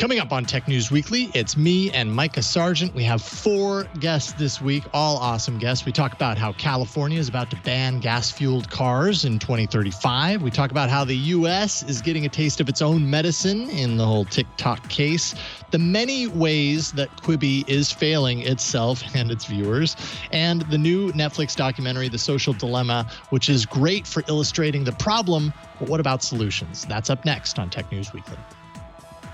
Coming up on Tech News Weekly, it's me and Mikah Sargent. We have 4 guests this week, all awesome guests. We talk about how California is about to ban gas-fueled cars in 2035. We talk about how the U.S. is getting a taste of its own medicine in the whole TikTok case, the many ways that Quibi is failing itself and its viewers, and the new Netflix documentary, The Social Dilemma, which is great for illustrating the problem, but what about solutions? That's up next on Tech News Weekly.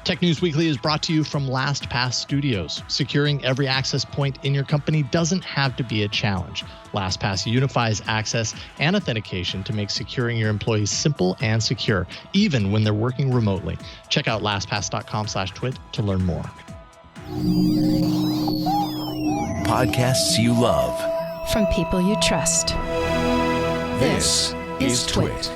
Tech News Weekly is brought to you from LastPass Studios. Securing every access point in your company doesn't have to be a challenge. LastPass unifies access and authentication to make securing your employees simple and secure, even when they're working remotely. Check out lastpass.com/twit to learn more. Podcasts you love. From people you trust. This is TWiT.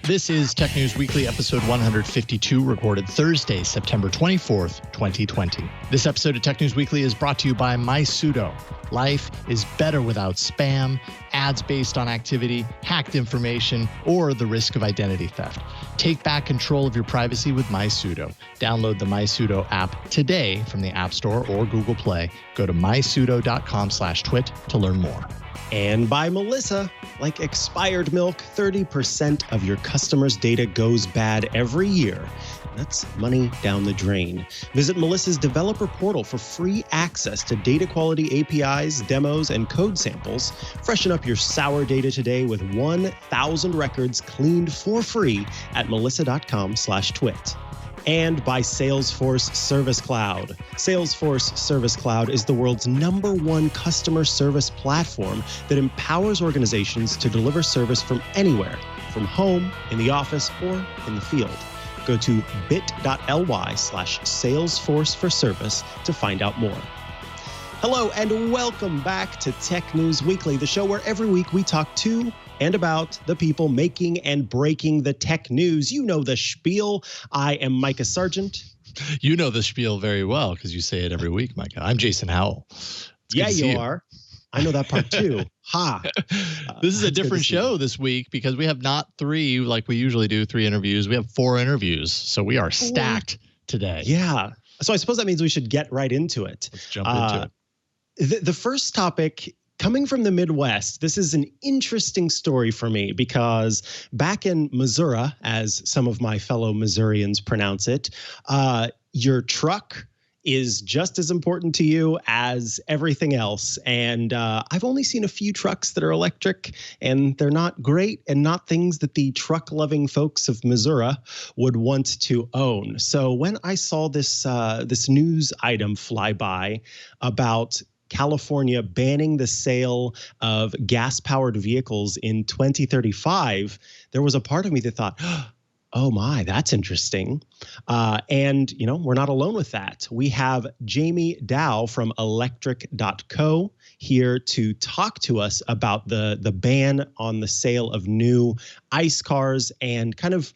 This is Tech News Weekly, episode 152, recorded Thursday, September 24th, 2020. This episode of Tech News Weekly is brought to you by MySudo. Life is better without spam, ads based on activity, hacked information, or the risk of identity theft. Take back control of your privacy with MySudo. Download the MySudo app today from the App Store or Google Play. Go to mysudo.com/twit to learn more. And by Melissa, like expired milk, 30% of your customers' data goes bad every year. That's money down the drain. Visit Melissa's developer portal for free access to data quality APIs, demos, and code samples. Freshen up your sour data today with 1,000 records cleaned for free at melissa.com/twit. And by Salesforce Service Cloud. Salesforce Service Cloud is the world's #1 customer service platform that empowers organizations to deliver service from anywhere, from home, in the office, or in the field. Go to bit.ly/Salesforce for service to find out more. Hello, and welcome back to Tech News Weekly, the show where every week we talk to and about the people making and breaking the tech news. You know the spiel. I am Mikah Sargent. You know the spiel very well because you say it every week, Mikah. I'm Jason Howell. Yeah, you are. I know that part too. Ha. This is a different show this week because we have not 3 like we usually do, 3 interviews. We have 4 interviews. So we are stacked today. Yeah. So I suppose that means we should get right into it. Let's jump into it. The first topic, coming from the Midwest, this is an interesting story for me because back in Missouri, as some of my fellow Missourians pronounce it, your truck is just as important to you as everything else. And I've only seen a few trucks that are electric, and they're not great and not things that the truck-loving folks of Missouri would want to own. So when I saw this news item fly by about California banning the sale of gas-powered vehicles in 2035, there was a part of me that thought, oh my, that's interesting. And, you know, we're not alone with that. We have Jameson Dow from Electrek.co here to talk to us about the ban on the sale of new ICE cars and kind of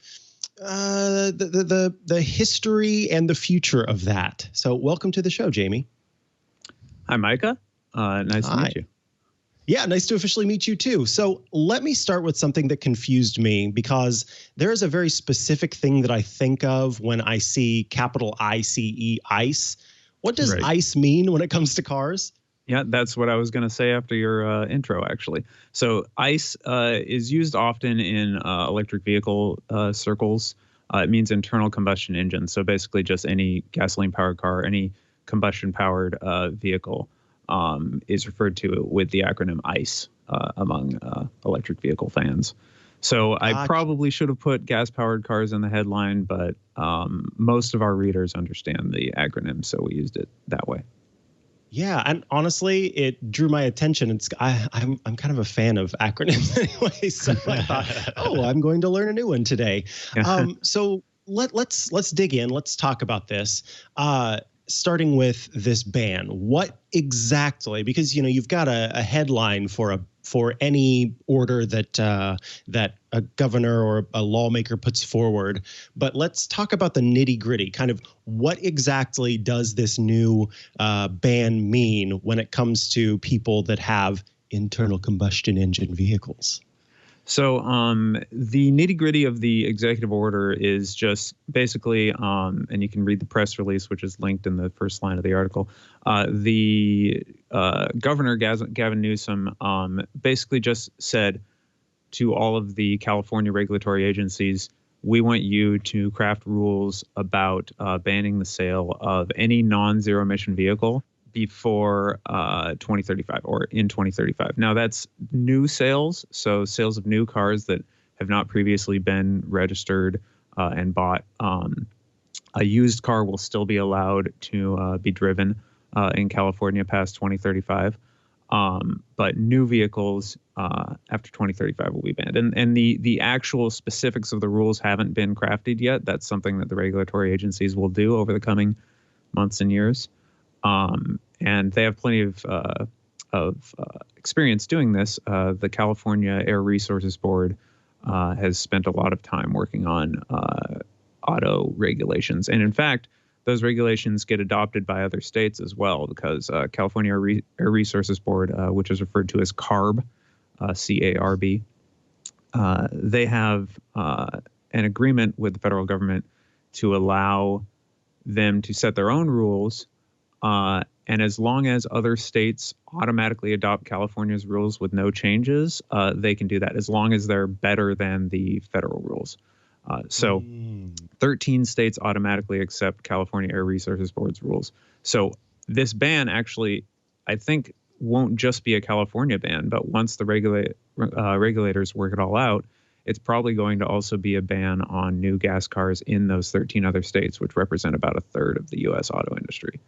the history and the future of that. So welcome to the show, Jamie. Hi, Mikah. Nice to meet you. Yeah, nice to officially meet you too. So let me start with something that confused me because there is a very specific thing that I think of when I see capital ICE, ICE. What does ICE mean when it comes to cars? Yeah, that's what I was going to say after your intro, actually. So ICE is used often in electric vehicle circles. It means internal combustion engine. So basically just any gasoline-powered car, any combustion-powered vehicle is referred to with the acronym ICE among electric vehicle fans. So I probably should have put gas-powered cars in the headline, but most of our readers understand the acronym, so we used it that way. Yeah, and honestly, it drew my attention. I'm kind of a fan of acronyms anyway, so I thought, I'm going to learn a new one today. So let's dig in. Let's talk about this. starting with this ban, what exactly, because, you've got a headline for any order that a governor or a lawmaker puts forward. But let's talk about the nitty gritty, kind of what exactly does this new ban mean when it comes to people that have internal combustion engine vehicles? So the nitty gritty of the executive order is just basically, and you can read the press release, which is linked in the first line of the article. The governor, Gavin Newsom, basically just said to all of the California regulatory agencies, we want you to craft rules about banning the sale of any non-zero emission vehicle before 2035 or in 2035. Now, that's new sales, so sales of new cars that have not previously been registered and bought. A used car will still be allowed to be driven in California past 2035, but new vehicles after 2035 will be banned. And the actual specifics of the rules haven't been crafted yet. That's something that the regulatory agencies will do over the coming months and years. And they have plenty of experience doing this. The California Air Resources Board has spent a lot of time working on auto regulations. And in fact, those regulations get adopted by other states as well, because California Air Resources Board, which is referred to as CARB, C-A-R-B, they have an agreement with the federal government to allow them to set their own rules. And as long as other states automatically adopt California's rules with no changes, they can do that, as long as they're better than the federal rules. So 13 states automatically accept California Air Resources Board's rules. So this ban actually, I think, won't just be a California ban, but once the regulators work it all out, it's probably going to also be a ban on new gas cars in those 13 other states, which represent about a third of the U.S. auto industry.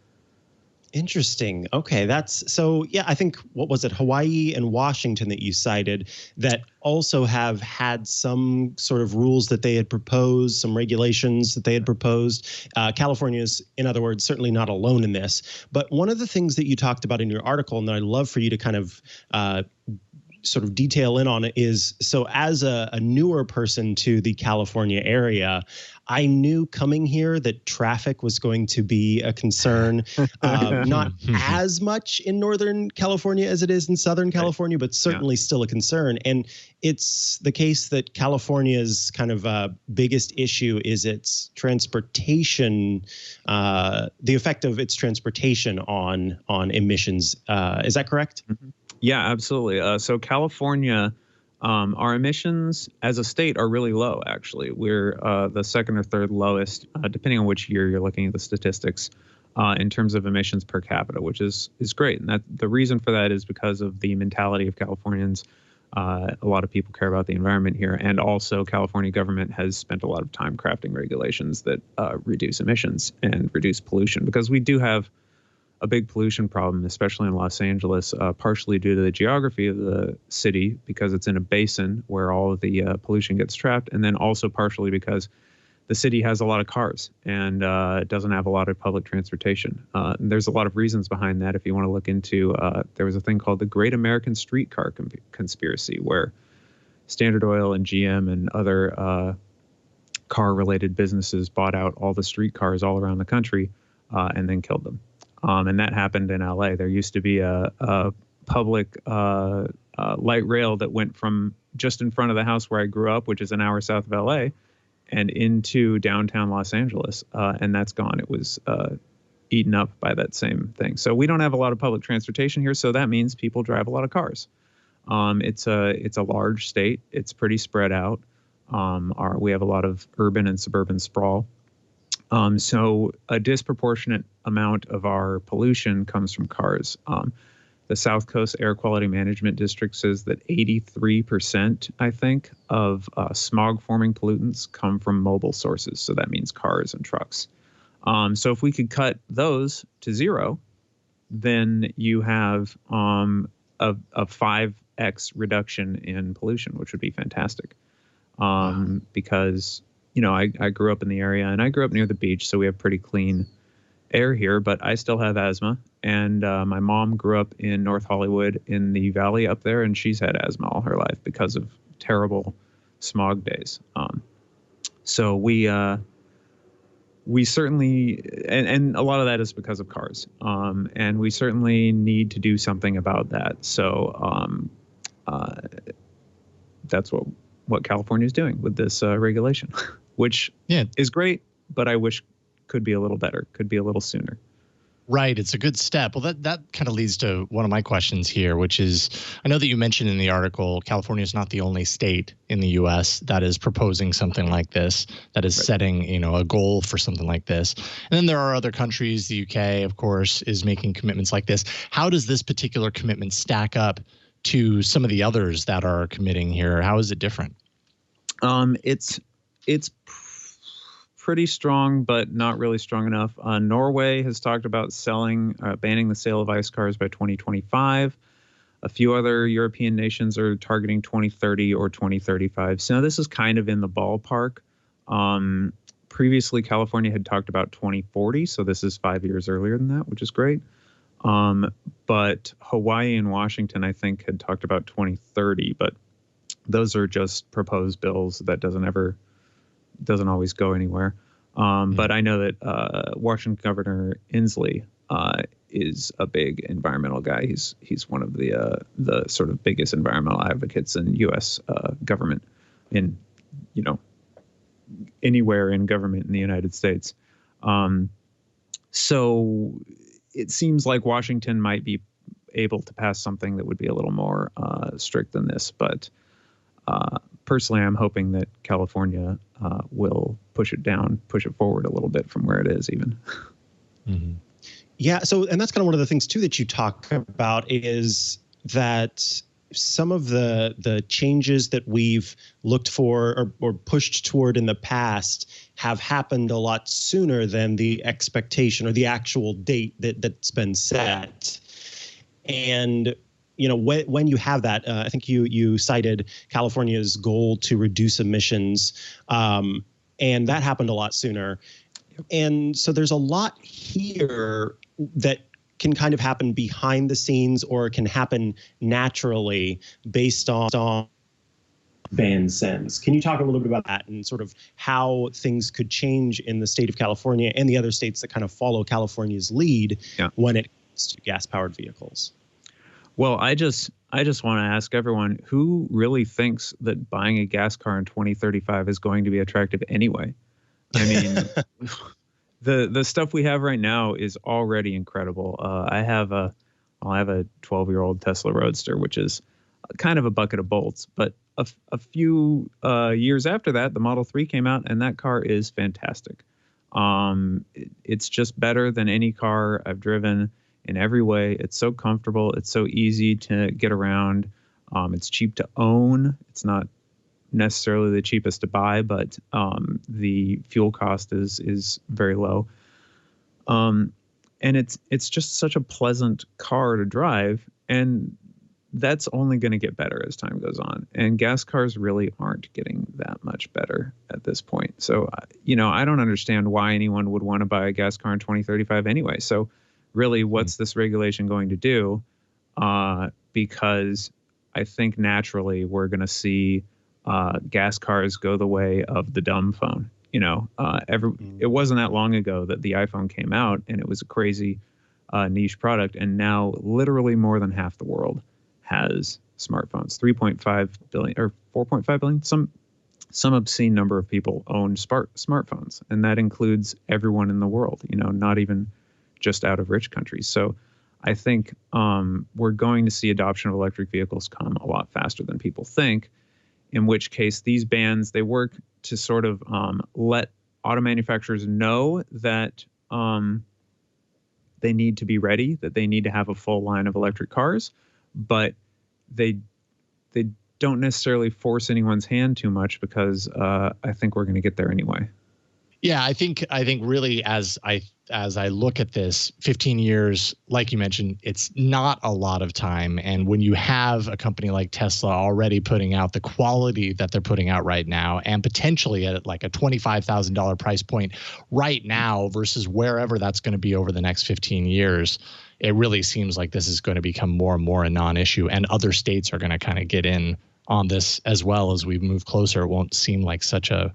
Interesting. Okay, I think, what was it, Hawaii and Washington that you cited that also have had some sort of rules that they had proposed, some regulations that they had proposed. California is, in other words, certainly not alone in this. But one of the things that you talked about in your article, and that I'd love for you to kind of sort of detail in on it, is, so as a newer person to the California area, I knew coming here that traffic was going to be a concern, not as much in Northern California as it is in Southern California, but certainly still a concern. And it's the case that California's kind of biggest issue is its transportation, the effect of its transportation on emissions. Is that correct? Mm-hmm. Yeah, absolutely. So California, our emissions as a state are really low, actually. We're the second or third lowest, depending on which year you're looking at the statistics, in terms of emissions per capita, which is great. And that the reason for that is because of the mentality of Californians. A lot of people care about the environment here. And also, California government has spent a lot of time crafting regulations that reduce emissions and reduce pollution, because we do have a big pollution problem, especially in Los Angeles, partially due to the geography of the city, because it's in a basin where all of the pollution gets trapped, and then also partially because the city has a lot of cars and doesn't have a lot of public transportation. There's a lot of reasons behind that. If you want to look into, there was a thing called the Great American Streetcar Conspiracy, where Standard Oil and GM and other car-related businesses bought out all the streetcars all around the country and then killed them. And that happened in LA. There used to be a public light rail that went from just in front of the house where I grew up, which is an hour south of LA, and into downtown Los Angeles. And that's gone. It was eaten up by that same thing. So we don't have a lot of public transportation here. So that means people drive a lot of cars. It's a large state. It's pretty spread out. We have a lot of urban and suburban sprawl. So a disproportionate amount of our pollution comes from cars. The South Coast Air Quality Management District says that 83%, I think, of smog-forming pollutants come from mobile sources. So that means cars and trucks. So if we could cut those to zero, then you have a 5x reduction in pollution, which would be fantastic. Because I grew up in the area, and I grew up near the beach, so we have pretty clean air here, but I still have asthma. And my mom grew up in North Hollywood in the valley up there, and she's had asthma all her life because of terrible smog days. So we certainly, and a lot of that is because of cars. And we certainly need to do something about that. So that's what California is doing with this regulation, which is great, but I wish could be a little better, could be a little sooner. Right. It's a good step. Well, that kind of leads to one of my questions here, which is, I know that you mentioned in the article, California is not the only state in the U.S. that is proposing something like this, that is setting, a goal for something like this. And then there are other countries. The UK, of course, is making commitments like this. How does this particular commitment stack up to some of the others that are committing here? How is it different? It's pretty strong, but not really strong enough. Norway has talked about banning the sale of ICE cars by 2025. A few other European nations are targeting 2030 or 2035. So this is kind of in the ballpark. Previously, California had talked about 2040, so this is 5 years earlier than that, which is great. But Hawaii and Washington, I think, had talked about 2030, but those are just proposed bills that doesn't always go anywhere. But I know that Washington Governor Inslee is a big environmental guy. He's one of the sort of biggest environmental advocates in U.S. Government, in anywhere in government in the United States. So it seems like Washington might be able to pass something that would be a little more strict than this, but personally, I'm hoping that California will push it forward a little bit from where it is even. Mm-hmm. Yeah. So, and that's kind of one of the things too that you talk about is that some of the changes that we've looked for or pushed toward in the past have happened a lot sooner than the expectation or the actual date that's been set. And when you have that, I think you cited California's goal to reduce emissions, and that happened a lot sooner. Yep. And so there's a lot here that can kind of happen behind the scenes or can happen naturally based on ban sends. Can you talk a little bit about that and sort of how things could change in the state of California and the other states that kind of follow California's lead when it comes to gas-powered vehicles? Well, I just want to ask everyone, who really thinks that buying a gas car in 2035 is going to be attractive anyway? I mean, the stuff we have right now is already incredible. I'll have a 12-year-old Tesla Roadster, which is kind of a bucket of bolts. But a few years after that, the Model 3 came out, and that car is fantastic. It's just better than any car I've driven in every way. It's so comfortable. It's so easy to get around. It's cheap to own. It's not necessarily the cheapest to buy, but the fuel cost is very low. And it's just such a pleasant car to drive, and that's only going to get better as time goes on. And gas cars really aren't getting that much better at this point. So, I don't understand why anyone would want to buy a gas car in 2035 anyway. So really, what's this regulation going to do? Because I think naturally we're going to see gas cars go the way of the dumb phone. It wasn't that long ago that the iPhone came out, and it was a crazy niche product. And now literally more than half the world has smartphones. 3.5 billion or 4.5 billion, some obscene number of people own smartphones, and that includes everyone in the world. Not even just out of rich countries. So I think we're going to see adoption of electric vehicles come a lot faster than people think, in which case these bans, they work to sort of let auto manufacturers know that they need to be ready, that they need to have a full line of electric cars, but they don't necessarily force anyone's hand too much, because I think we're going to get there anyway. Yeah, I think really, as I as I look at this, 15 years, like you mentioned, it's not a lot of time. And when you have a company like Tesla already putting out the quality that they're putting out right now, and potentially at like a $25,000 price point right now versus wherever that's going to be over the next 15 years, it really seems like this is going to become more and more a non-issue. And other states are going to kind of get in on this as well as we move closer. It won't seem like such a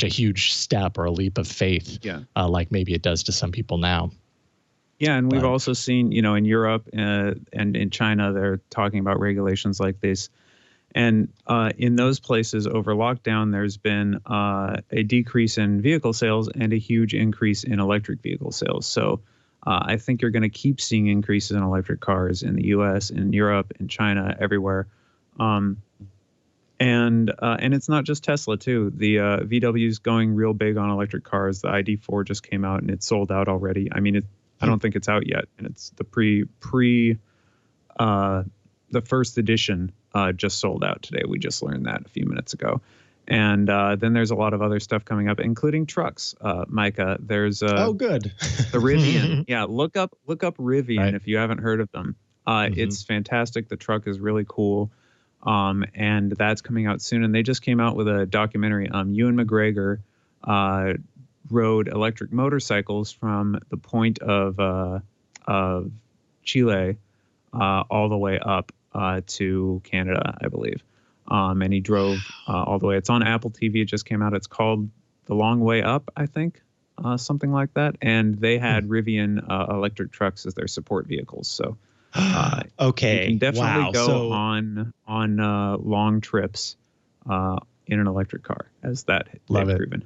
huge step or a leap of faith, like maybe it does to some people now. Yeah, and we've also seen, in Europe and in China, they're talking about regulations like this. And in those places over lockdown, there's been a decrease in vehicle sales and a huge increase in electric vehicle sales. So I think you're going to keep seeing increases in electric cars in the U.S., in Europe, in China, everywhere. And it's not just Tesla too. The VW's going real big on electric cars. The ID4 just came out and it's sold out already. I mean, I don't think it's out yet, and it's the the first edition just sold out today. We just learned that a few minutes ago. And then there's a lot of other stuff coming up, including trucks. Mikah, there's good. The Rivian. Yeah, look up Rivian if you haven't heard of them. It's fantastic. The truck is really cool. And that's coming out soon. And they just came out with a documentary. Ewan McGregor rode electric motorcycles from the point of Chile all the way up to Canada, I believe. And he drove all the way. It's on Apple TV. It just came out. It's called The Long Way Up, I think, something like that. And they had Rivian electric trucks as their support vehicles. So. Okay. You can definitely go on long trips in an electric car, as that they've proven.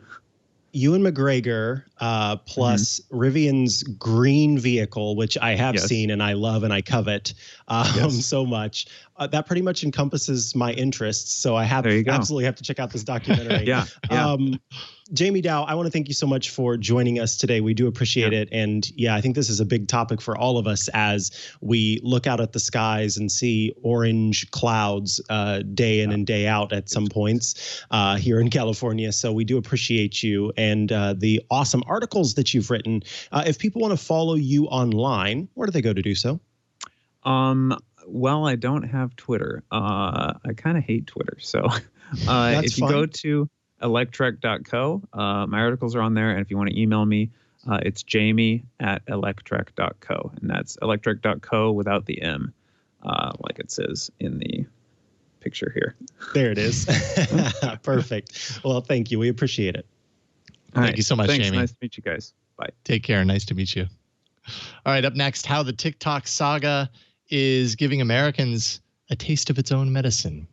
Ewan McGregor plus Rivian's green vehicle, which I have seen and I love and I covet so much. That pretty much encompasses my interests. So I absolutely have to check out this documentary. Jamie Dow, I want to thank you so much for joining us today. We do appreciate it. And I think this is a big topic for all of us as we look out at the skies and see orange clouds day in and day out at some points here in California. So we do appreciate you and the awesome articles that you've written. If people want to follow you online, where do they go to do so? Well, I don't have Twitter. I kind of hate Twitter. So if you go to Electrek.co. My articles are on there. And if you want to email me, it's jamie@electrek.co. And that's electrek.co without the M, like it says in the picture here. There it is. Perfect. Well, thank you. We appreciate it. Thank you so much, Thanks. Jamie. Nice to meet you guys. Bye. Take care. Nice to meet you. All right. Up next, how the TikTok saga is giving Americans a taste of its own medicine.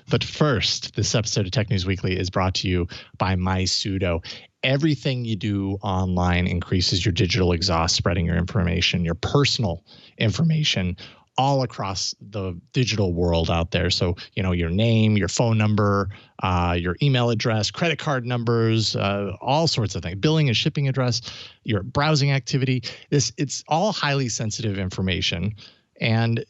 But first, this episode of Tech News Weekly is brought to you by MySudo. Everything you do online increases your digital exhaust, spreading your information, your personal information all across the digital world out there. So, your name, your phone number, your email address, credit card numbers, all sorts of things, billing and shipping address, your browsing activity. It's all highly sensitive information. And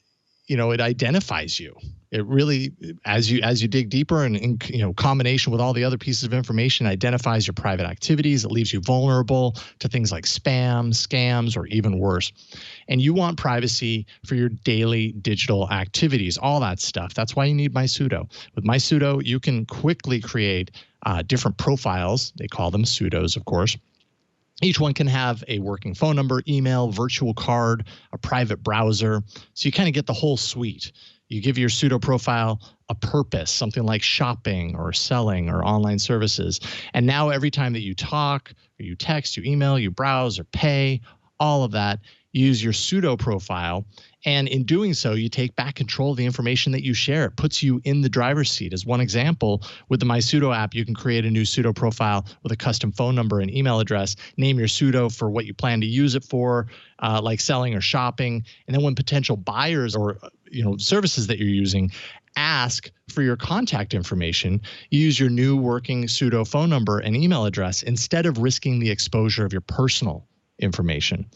it identifies you. It really, as you dig deeper and in combination with all the other pieces of information, identifies your private activities. It leaves you vulnerable to things like spam, scams, or even worse. And you want privacy for your daily digital activities, all that stuff. That's why you need MySudo. With MySudo, you can quickly create different profiles. They call them pseudos, of course. Each one can have a working phone number, email, virtual card, a private browser. So you kind of get the whole suite. You give your pseudo profile a purpose, something like shopping or selling or online services. And now every time that you talk or you text, you email, you browse or pay, all of that, use your pseudo profile. And in doing so, you take back control of the information that you share. It puts you in the driver's seat. As one example, with the MySudo app, you can create a new pseudo profile with a custom phone number and email address, name your pseudo for what you plan to use it for, like selling or shopping. And then when potential buyers or services that you're using ask for your contact information, you use your new working pseudo phone number and email address instead of risking the exposure of your personal information.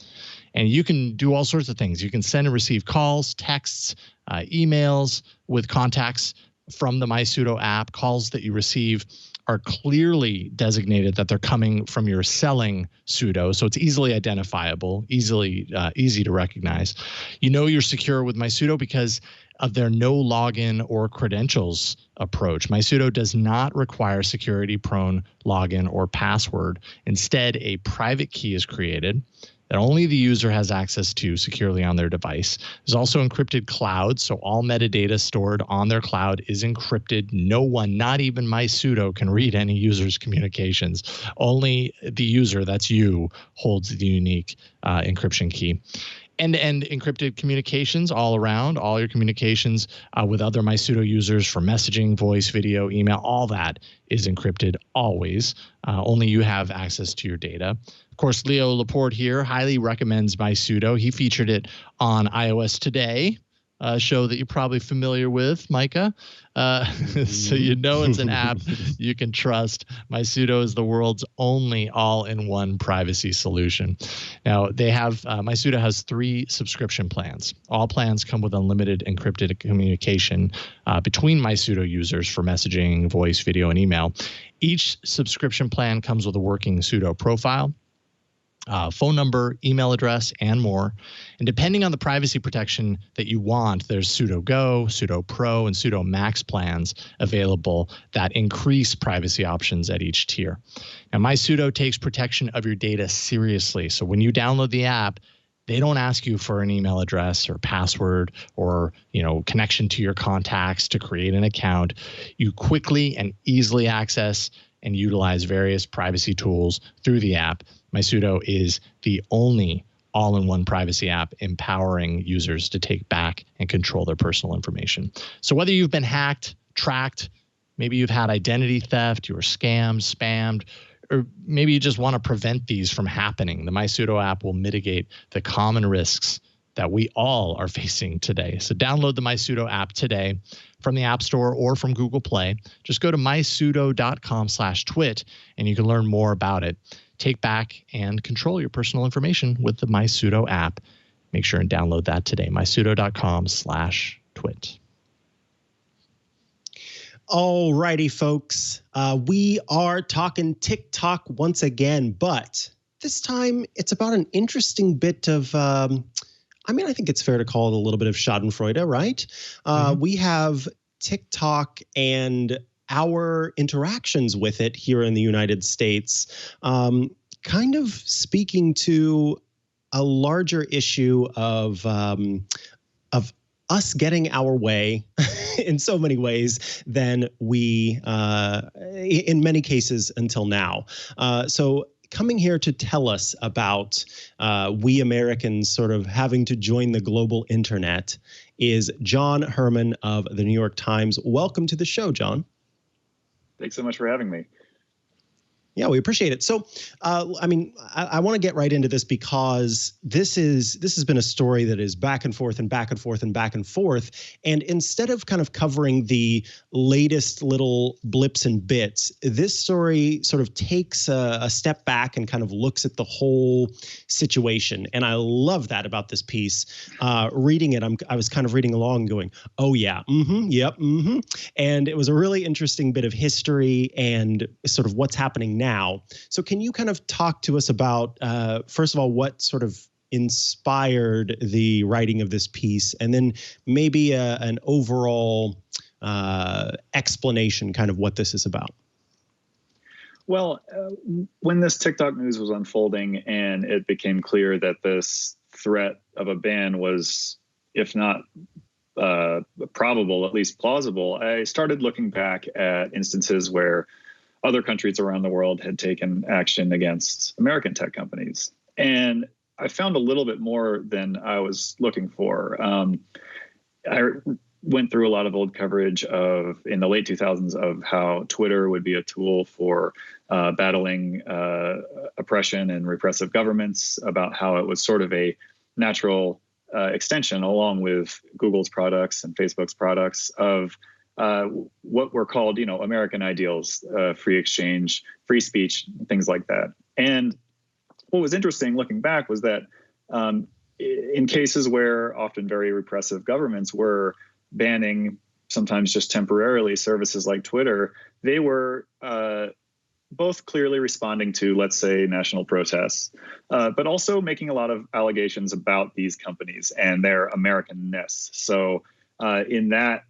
And you can do all sorts of things. You can send and receive calls, texts, emails with contacts from the MySudo app, calls that you receive are clearly designated that they're coming from your selling pseudo, so it's easily identifiable, easy to recognize. You know you're secure with MySudo because of their no login or credentials approach. MySudo does not require security-prone login or password. Instead, a private key is created that only the user has access to securely on their device. There's also encrypted cloud, so all metadata stored on their cloud is encrypted. No one, not even MySudo, can read any user's communications. Only the user, that's you, holds the unique encryption key. End-to-end encrypted communications all around, all your communications with other MySudo users for messaging, voice, video, email, all that is encrypted always. Only you have access to your data. Of course, Leo Laporte here highly recommends MySudo. He featured it on iOS Today, a show that you're probably familiar with, Mikah. So you know it's an app you can trust. MySudo is the world's only all-in-one privacy solution. Now, they have MySudo has 3 subscription plans. All plans come with unlimited encrypted communication between MySudo users for messaging, voice, video, and email. Each subscription plan comes with a working Sudo profile, phone number, email address, and more. And depending on the privacy protection that you want, there's Sudo Go, Sudo Pro, and Sudo Max plans available that increase privacy options at each tier. Now, MySudo takes protection of your data seriously. So when you download the app, they don't ask you for an email address or password or, connection to your contacts to create an account. You quickly and easily access and utilize various privacy tools through the app. MySudo is the only all-in-one privacy app empowering users to take back and control their personal information. So whether you've been hacked, tracked, maybe you've had identity theft, you were scammed, spammed, or maybe you just want to prevent these from happening, the MySudo app will mitigate the common risks that we all are facing today. So download the MySudo app today from the App Store or from Google Play. Just go to mysudo.com/twit and you can learn more about it. Take back and control your personal information with the MySudo app. Make sure and download that today, mysudo.com/twit. All righty, folks. We are talking TikTok once again, but this time it's about an interesting bit of, I think it's fair to call it a little bit of schadenfreude, right? We have TikTok and our interactions with it here in the United States, kind of speaking to a larger issue of us getting our way in so many ways than we, in many cases until now. So coming here to tell us about we Americans sort of having to join the global internet is John Herrman of the New York Times. Welcome to the show, John. Thanks so much for having me. Yeah, we appreciate it. So, I want to get right into this because this has been a story that is back and forth and back and forth and back and forth. And instead of kind of covering the latest little blips and bits, this story sort of takes a step back and kind of looks at the whole situation. And I love that about this piece. Reading it, I was kind of reading along and going, oh yeah, yep, And it was a really interesting bit of history and sort of what's happening now. So can you kind of talk to us about, first of all, what sort of inspired the writing of this piece, and then maybe an overall explanation, kind of what this is about? Well, when this TikTok news was unfolding and it became clear that this threat of a ban was, if not probable, at least plausible, I started looking back at instances where other countries around the world had taken action against American tech companies. And I found a little bit more than I was looking for. I went through a lot of old coverage in the late 2000s of how Twitter would be a tool for battling oppression and repressive governments, about how it was sort of a natural extension, along with Google's products and Facebook's products, of what were called, American ideals, free exchange, free speech, things like that. And what was interesting looking back was that in cases where often very repressive governments were banning sometimes just temporarily, services like Twitter, they were both clearly responding to, let's say, national protests, but also making a lot of allegations about these companies and their Americanness. So in that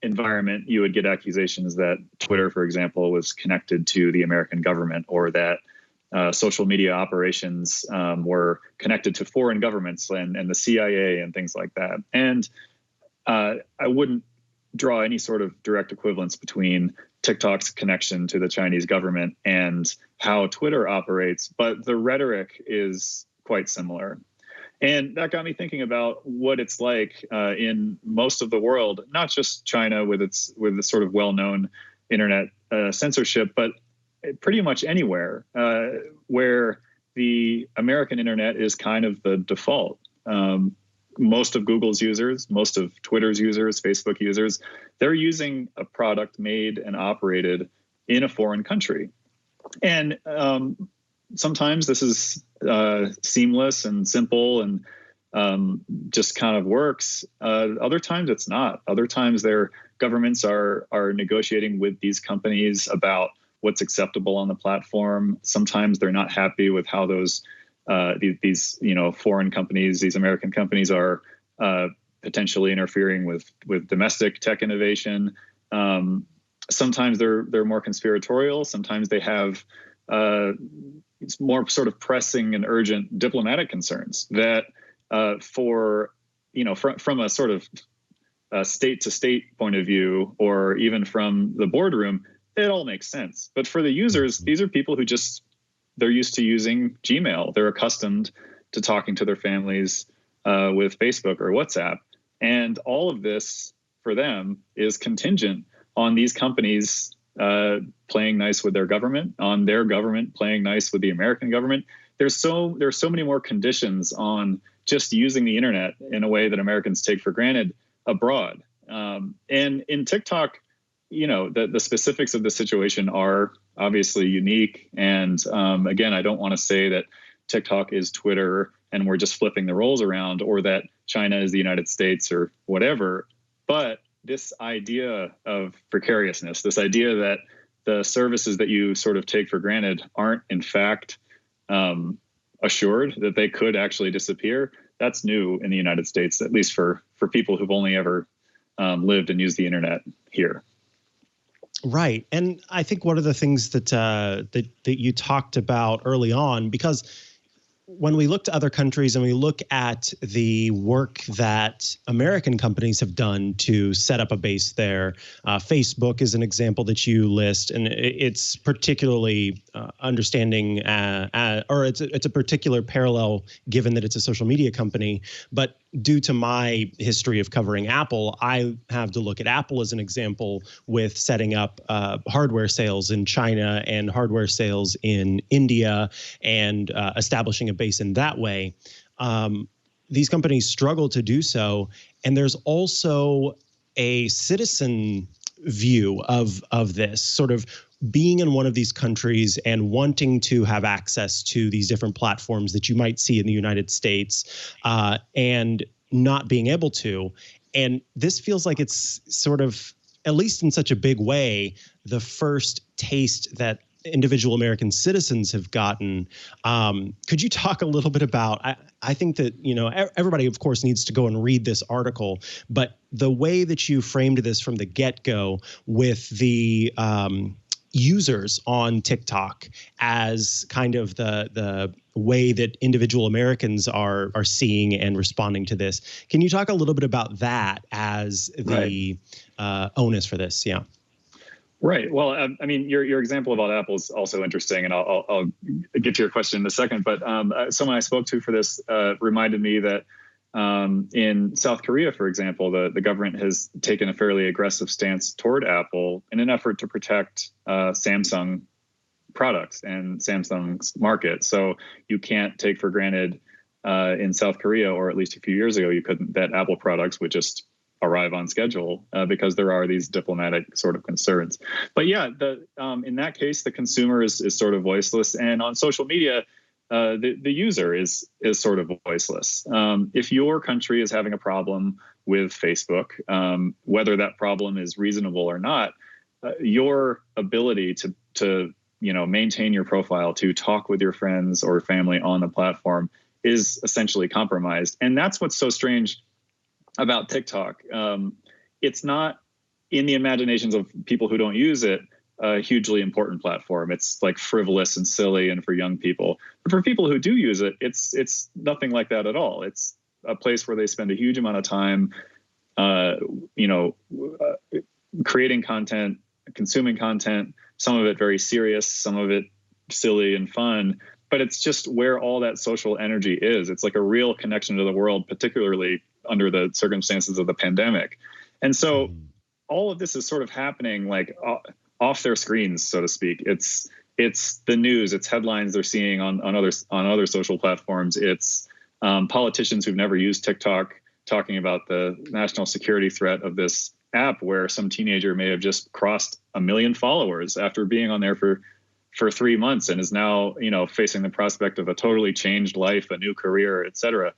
environment, you would get accusations that Twitter, for example, was connected to the American government, or that social media operations were connected to foreign governments and the CIA and things like that. And I wouldn't draw any sort of direct equivalence between TikTok's connection to the Chinese government and how Twitter operates, but the rhetoric is quite similar. And that got me thinking about what it's like in most of the world, not just China with the sort of well-known internet censorship, but pretty much anywhere where the American internet is kind of the default. Most of Google's users, most of Twitter's users, Facebook users, they're using a product made and operated in a foreign country. And sometimes this is seamless and simple and just kind of works. Other times it's not. Other times their governments are negotiating with these companies about what's acceptable on the platform. Sometimes they're not happy with how these foreign companies, these American companies, are potentially interfering with domestic tech innovation. Sometimes they're more conspiratorial. Sometimes they have it's more sort of pressing and urgent diplomatic concerns that from a sort of state to state point of view, or even from the boardroom, it all makes sense. But for the users, these are people who they're used to using Gmail. They're accustomed to talking to their families with Facebook or WhatsApp. And all of this for them is contingent on these companies playing nice with their government, on their government playing nice with the American government. There's so many more conditions on just using the internet in a way that Americans take for granted abroad. And in TikTok, the specifics of the situation are obviously unique. And again, I don't want to say that TikTok is Twitter and we're just flipping the roles around, or that China is the United States or whatever. But this idea of precariousness, this idea that the services that you sort of take for granted aren't in fact assured, that they could actually disappear, that's new in the United States, at least for people who've only ever lived and used the internet here. Right. And I think one of the things that you talked about early on, because when we look to other countries and we look at the work that American companies have done to set up a base there, Facebook is an example that you list, and it's particularly understanding, or it's a particular parallel given that it's a social media company. But due to my history of covering Apple, I have to look at Apple as an example with setting up hardware sales in China and hardware sales in India and establishing a base in that way. These companies struggle to do so. And there's also a citizen view of this, sort of being in one of these countries and wanting to have access to these different platforms that you might see in the United States, and not being able to. And this feels like it's sort of, at least in such a big way, the first taste that individual American citizens have gotten. Could you talk a little bit about, I think that, everybody, of course, needs to go and read this article, but the way that you framed this from the get-go with the users on TikTok as kind of the way that individual Americans are seeing and responding to this. Can you talk a little bit about that as the onus for this? Yeah. Right. Well, I mean, your example about Apple is also interesting, and I'll get to your question in a second. But someone I spoke to for this reminded me that in South Korea, for example, the government has taken a fairly aggressive stance toward Apple in an effort to protect Samsung products and Samsung's market. So you can't take for granted in South Korea, or at least a few years ago, you couldn't, that Apple products would just arrive on schedule because there are these diplomatic sort of concerns. But yeah, in that case, the consumer is sort of voiceless. And on social media, the user is sort of voiceless. If your country is having a problem with Facebook, whether that problem is reasonable or not, your ability to maintain your profile, to talk with your friends or family on the platform is essentially compromised. And that's what's so strange about TikTok. It's not, in the imaginations of people who don't use it, a hugely important platform. It's like frivolous and silly and for young people. But for people who do use it, it's nothing like that at all. It's a place where they spend a huge amount of time, creating content, consuming content, some of it very serious, some of it silly and fun. But it's just where all that social energy is. It's like a real connection to the world, particularly under the circumstances of the pandemic. And so all of this is sort of happening like off their screens, so to speak. It's the news, it's headlines they're seeing on other social platforms. It's politicians who've never used TikTok talking about the national security threat of this app, where some teenager may have just crossed 1 million followers after being on there for 3 months and is now, facing the prospect of a totally changed life, a new career, et cetera.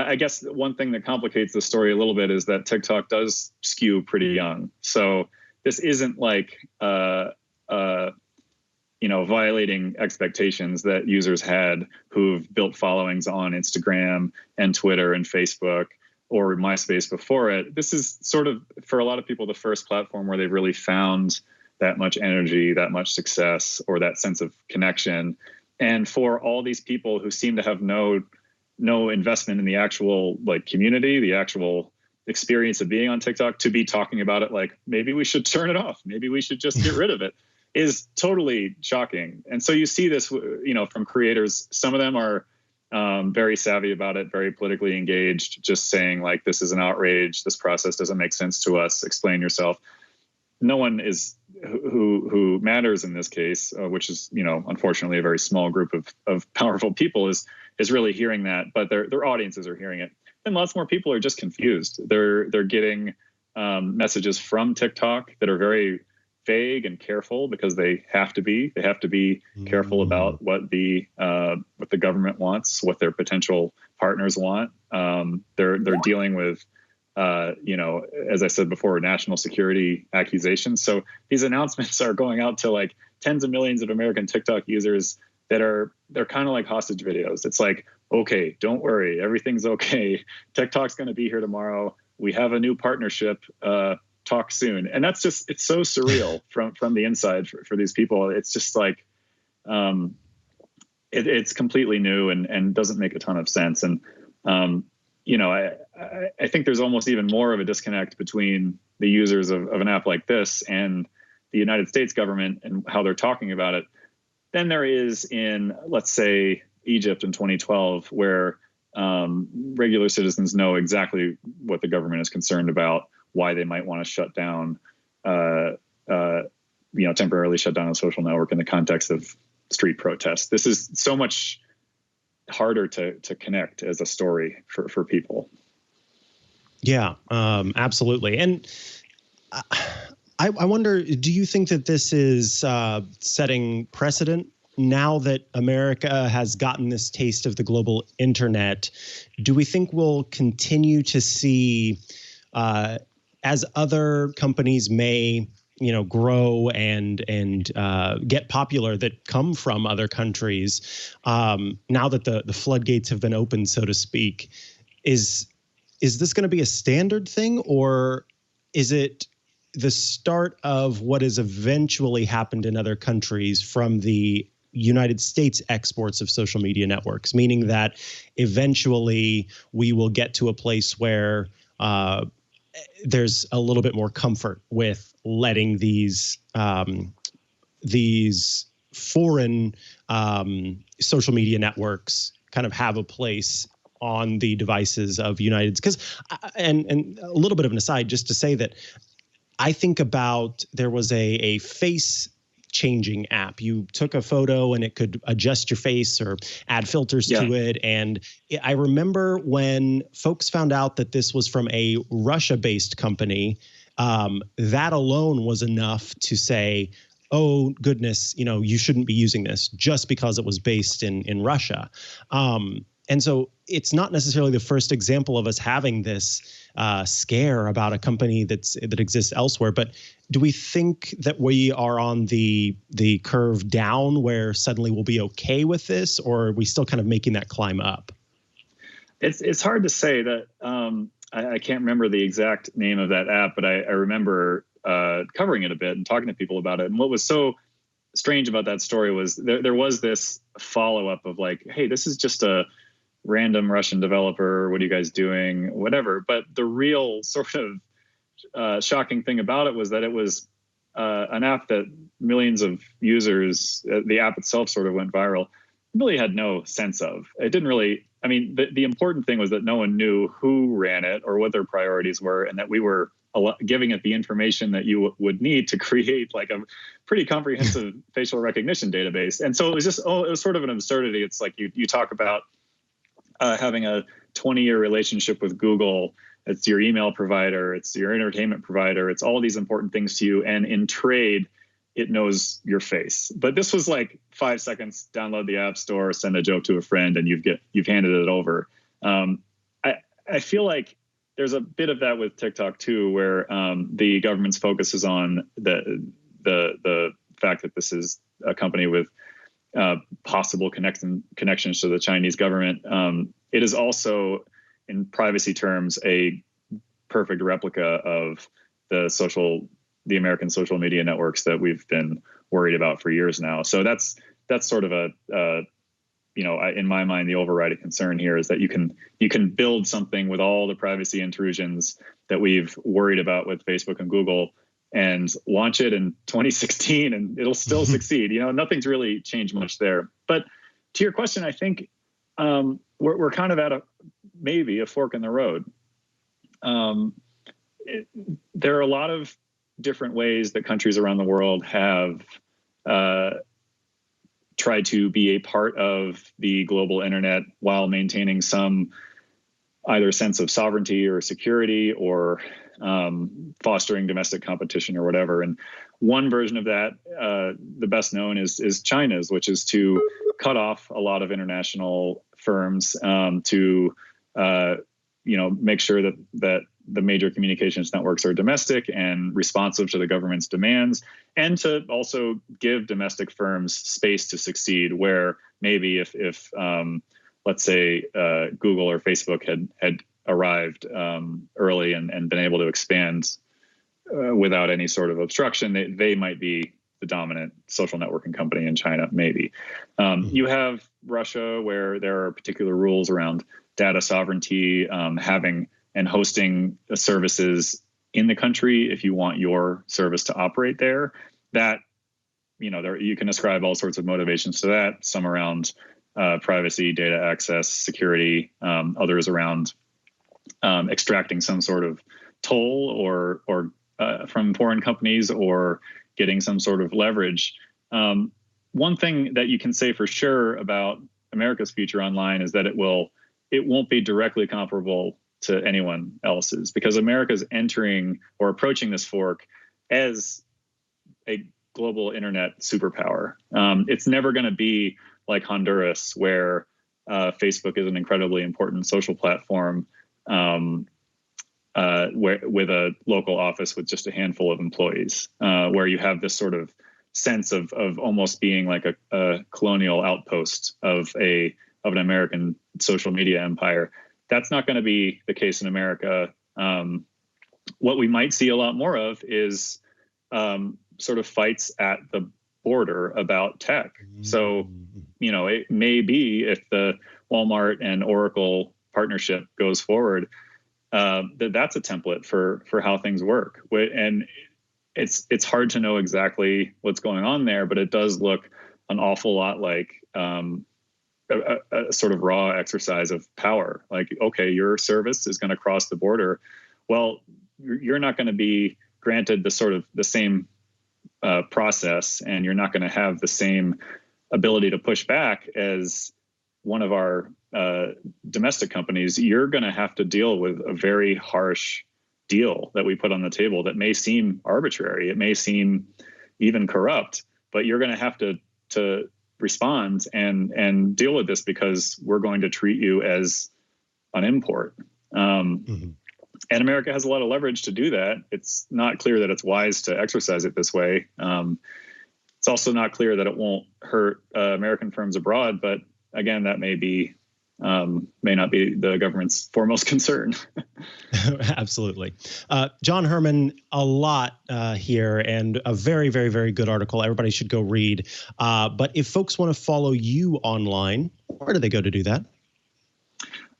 I guess one thing that complicates the story a little bit is that TikTok does skew pretty young. So this isn't like, violating expectations that users had who've built followings on Instagram and Twitter and Facebook or MySpace before it. This is sort of, for a lot of people, the first platform where they've really found that much energy, that much success, or that sense of connection. And for all these people who seem to have no investment in the actual community, the actual experience of being on TikTok, to be talking about it like maybe we should turn it off, maybe we should just get rid of it, is totally shocking. And so you see this, from creators. Some of them are very savvy about it, very politically engaged, just saying like, this is an outrage, this process doesn't make sense to us, explain yourself. No one is who matters in this case, which is, unfortunately a very small group of powerful people is really hearing that, but their audiences are hearing it. And lots more people are just confused. They're getting messages from TikTok that are very vague and careful because they have to be careful about what the government wants, what their potential partners want. They're dealing with, as I said before, national security accusations. So these announcements are going out to like tens of millions of American TikTok users they're kind of like hostage videos. It's like, okay, don't worry, everything's okay. TikTok's going to be here tomorrow. We have a new partnership. Talk soon. And that's just, it's so surreal from the inside for these people. It's just like, it's completely new and doesn't make a ton of sense. And, I think there's almost even more of a disconnect between the users of an app like this and the United States government and how they're talking about it than there is in, let's say, Egypt in 2012, where regular citizens know exactly what the government is concerned about, why they might want to shut down, temporarily shut down a social network in the context of street protests. This is so much harder to connect as a story for people. Yeah, absolutely. And I wonder, do you think that this is setting precedent now that America has gotten this taste of the global internet? Do we think we'll continue to see, as other companies may, grow and get popular that come from other countries, now that the floodgates have been opened, so to speak, is this going to be a standard thing, or is it the start of what has eventually happened in other countries from the United States exports of social media networks, meaning that eventually we will get to a place where there's a little bit more comfort with letting these foreign social media networks kind of have a place on the devices of United States? And a little bit of an aside, just to say that I think about, there was a face changing app. You took a photo and it could adjust your face or add filters to it. And I remember when folks found out that this was from a Russia-based company, that alone was enough to say, oh goodness, you shouldn't be using this just because it was based in Russia. And so it's not necessarily the first example of us having this scare about a company that exists elsewhere. But do we think that we are on the curve down where suddenly we'll be okay with this, or are we still kind of making that climb up? It's hard to say. That I can't remember the exact name of that app, but I remember covering it a bit and talking to people about it. And what was so strange about that story was there was this follow-up of like, hey, this is just a random Russian developer. What are you guys doing? Whatever. But the real sort of shocking thing about it was that it was an app that millions of users, the app itself sort of went viral, really had no sense of. It didn't really, I mean, the important thing was that no one knew who ran it or what their priorities were, and that we were giving it the information that you would need to create like a pretty comprehensive facial recognition database. And so it was just, it was sort of an absurdity. It's like you talk about having a 20-year relationship with Google. It's your email provider. It's your entertainment provider. It's all these important things to you. And in trade, it knows your face. But this was like 5 seconds, download the app store, send a joke to a friend, and you've handed it over. I feel like there's a bit of that with TikTok too, where the government's focus is on the fact that this is a company with possible connections to the Chinese government. It is also, in privacy terms, a perfect replica of the American social media networks that we've been worried about for years now. So that's sort of in my mind, the overriding concern here is that you can build something with all the privacy intrusions that we've worried about with Facebook and Google and launch it in 2016 and it'll still succeed. Nothing's really changed much there. But to your question, I think we're kind of at maybe a fork in the road. There are a lot of different ways that countries around the world have tried to be a part of the global internet while maintaining some either sense of sovereignty or security or fostering domestic competition or whatever. And one version of that, the best known is China's, which is to cut off a lot of international firms to make sure that the major communications networks are domestic and responsive to the government's demands, and to also give domestic firms space to succeed where maybe if let's say Google or Facebook had arrived early and been able to expand without any sort of obstruction, they might be the dominant social networking company in China, maybe. You have Russia, where there are particular rules around data sovereignty, having and hosting services in the country if you want your service to operate there. That, you can ascribe all sorts of motivations to that, some around privacy, data access, security, others around extracting some sort of toll or from foreign companies or getting some sort of leverage. One thing that you can say for sure about America's future online is that it won't be directly comparable to anyone else's, because America's entering or approaching this fork as a global internet superpower. It's never going to be like Honduras, where Facebook is an incredibly important social platform with a local office with just a handful of employees, where you have this sort of sense of almost being like a colonial outpost of an American social media empire. That's not going to be the case in America. What we might see a lot more of is sort of fights at the border about tech. So, it may be, if the Walmart and Oracle partnership goes forward, that's a template for how things work. And it's hard to know exactly what's going on there, but it does look an awful lot like a sort of raw exercise of power. Like, okay, your service is going to cross the border. Well, you're not going to be granted the same process, and you're not going to have the same ability to push back as one of our domestic companies. You're going to have to deal with a very harsh deal that we put on the table that may seem arbitrary. It may seem, even corrupt, but you're going to have to respond and deal with this because we're going to treat you as an import. And America has a lot of leverage to do that. It's not clear that it's wise to exercise it this way. It's also not clear that it won't hurt American firms abroad, but again, that may not be the government's foremost concern. Absolutely. John Herrman, a lot here, and a very, very, very good article. Everybody should go read. But if folks want to follow you online, where do they go to do that?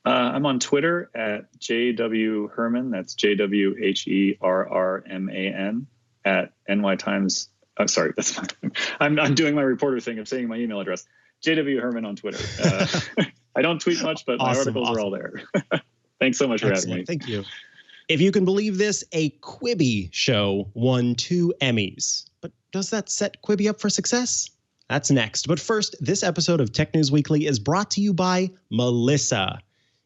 I'm on Twitter at JW Herman. That's JWHERRMAN at NY Times. I'm sorry, that's fine. I'm doing my reporter thing of saying my email address. JW Herman on Twitter. I don't tweet much, but my articles are all there. Thanks so much for having me. Thank you. If you can believe this, a Quibi show won 2 Emmys. But does that set Quibi up for success? That's next. But first, this episode of Tech News Weekly is brought to you by Melissa.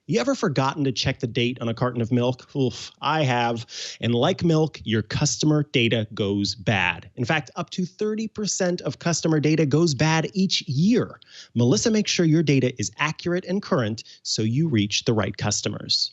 You ever forgotten to check the date on a carton of milk? Oof, I have. And like milk, your customer data goes bad. In fact, up to 30% of customer data goes bad each year. Melissa makes sure your data is accurate and current so you reach the right customers.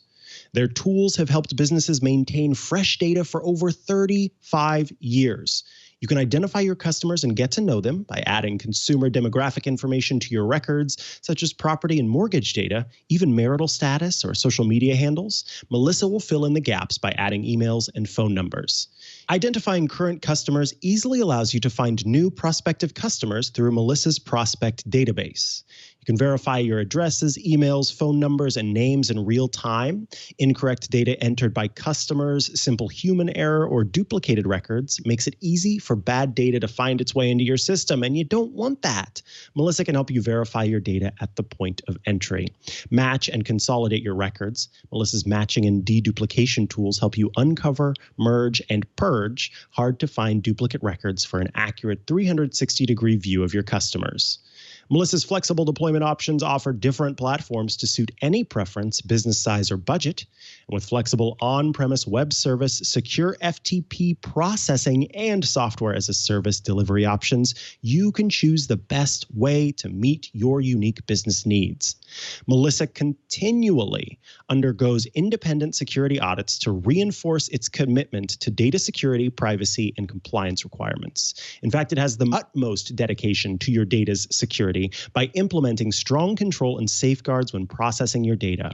Their tools have helped businesses maintain fresh data for over 35 years. You can identify your customers and get to know them by adding consumer demographic information to your records, such as property and mortgage data, even marital status or social media handles. Melissa will fill in the gaps by adding emails and phone numbers. Identifying current customers easily allows you to find new prospective customers through Melissa's prospect database. You can verify your addresses, emails, phone numbers, and names in real time. Incorrect data entered by customers, simple human error, or duplicated records makes it easy for bad data to find its way into your system, and you don't want that. Melissa can help you verify your data at the point of entry. Match and consolidate your records. Melissa's matching and deduplication tools help you uncover, merge, and purge hard-to-find duplicate records for an accurate 360-degree view of your customers. Melissa's flexible deployment options offer different platforms to suit any preference, business size, or budget. And with flexible on-premise web service, secure FTP processing, and software as a service delivery options, you can choose the best way to meet your unique business needs. Melissa continually undergoes independent security audits to reinforce its commitment to data security, privacy, and compliance requirements. In fact, it has the utmost dedication to your data's security by implementing strong control and safeguards when processing your data.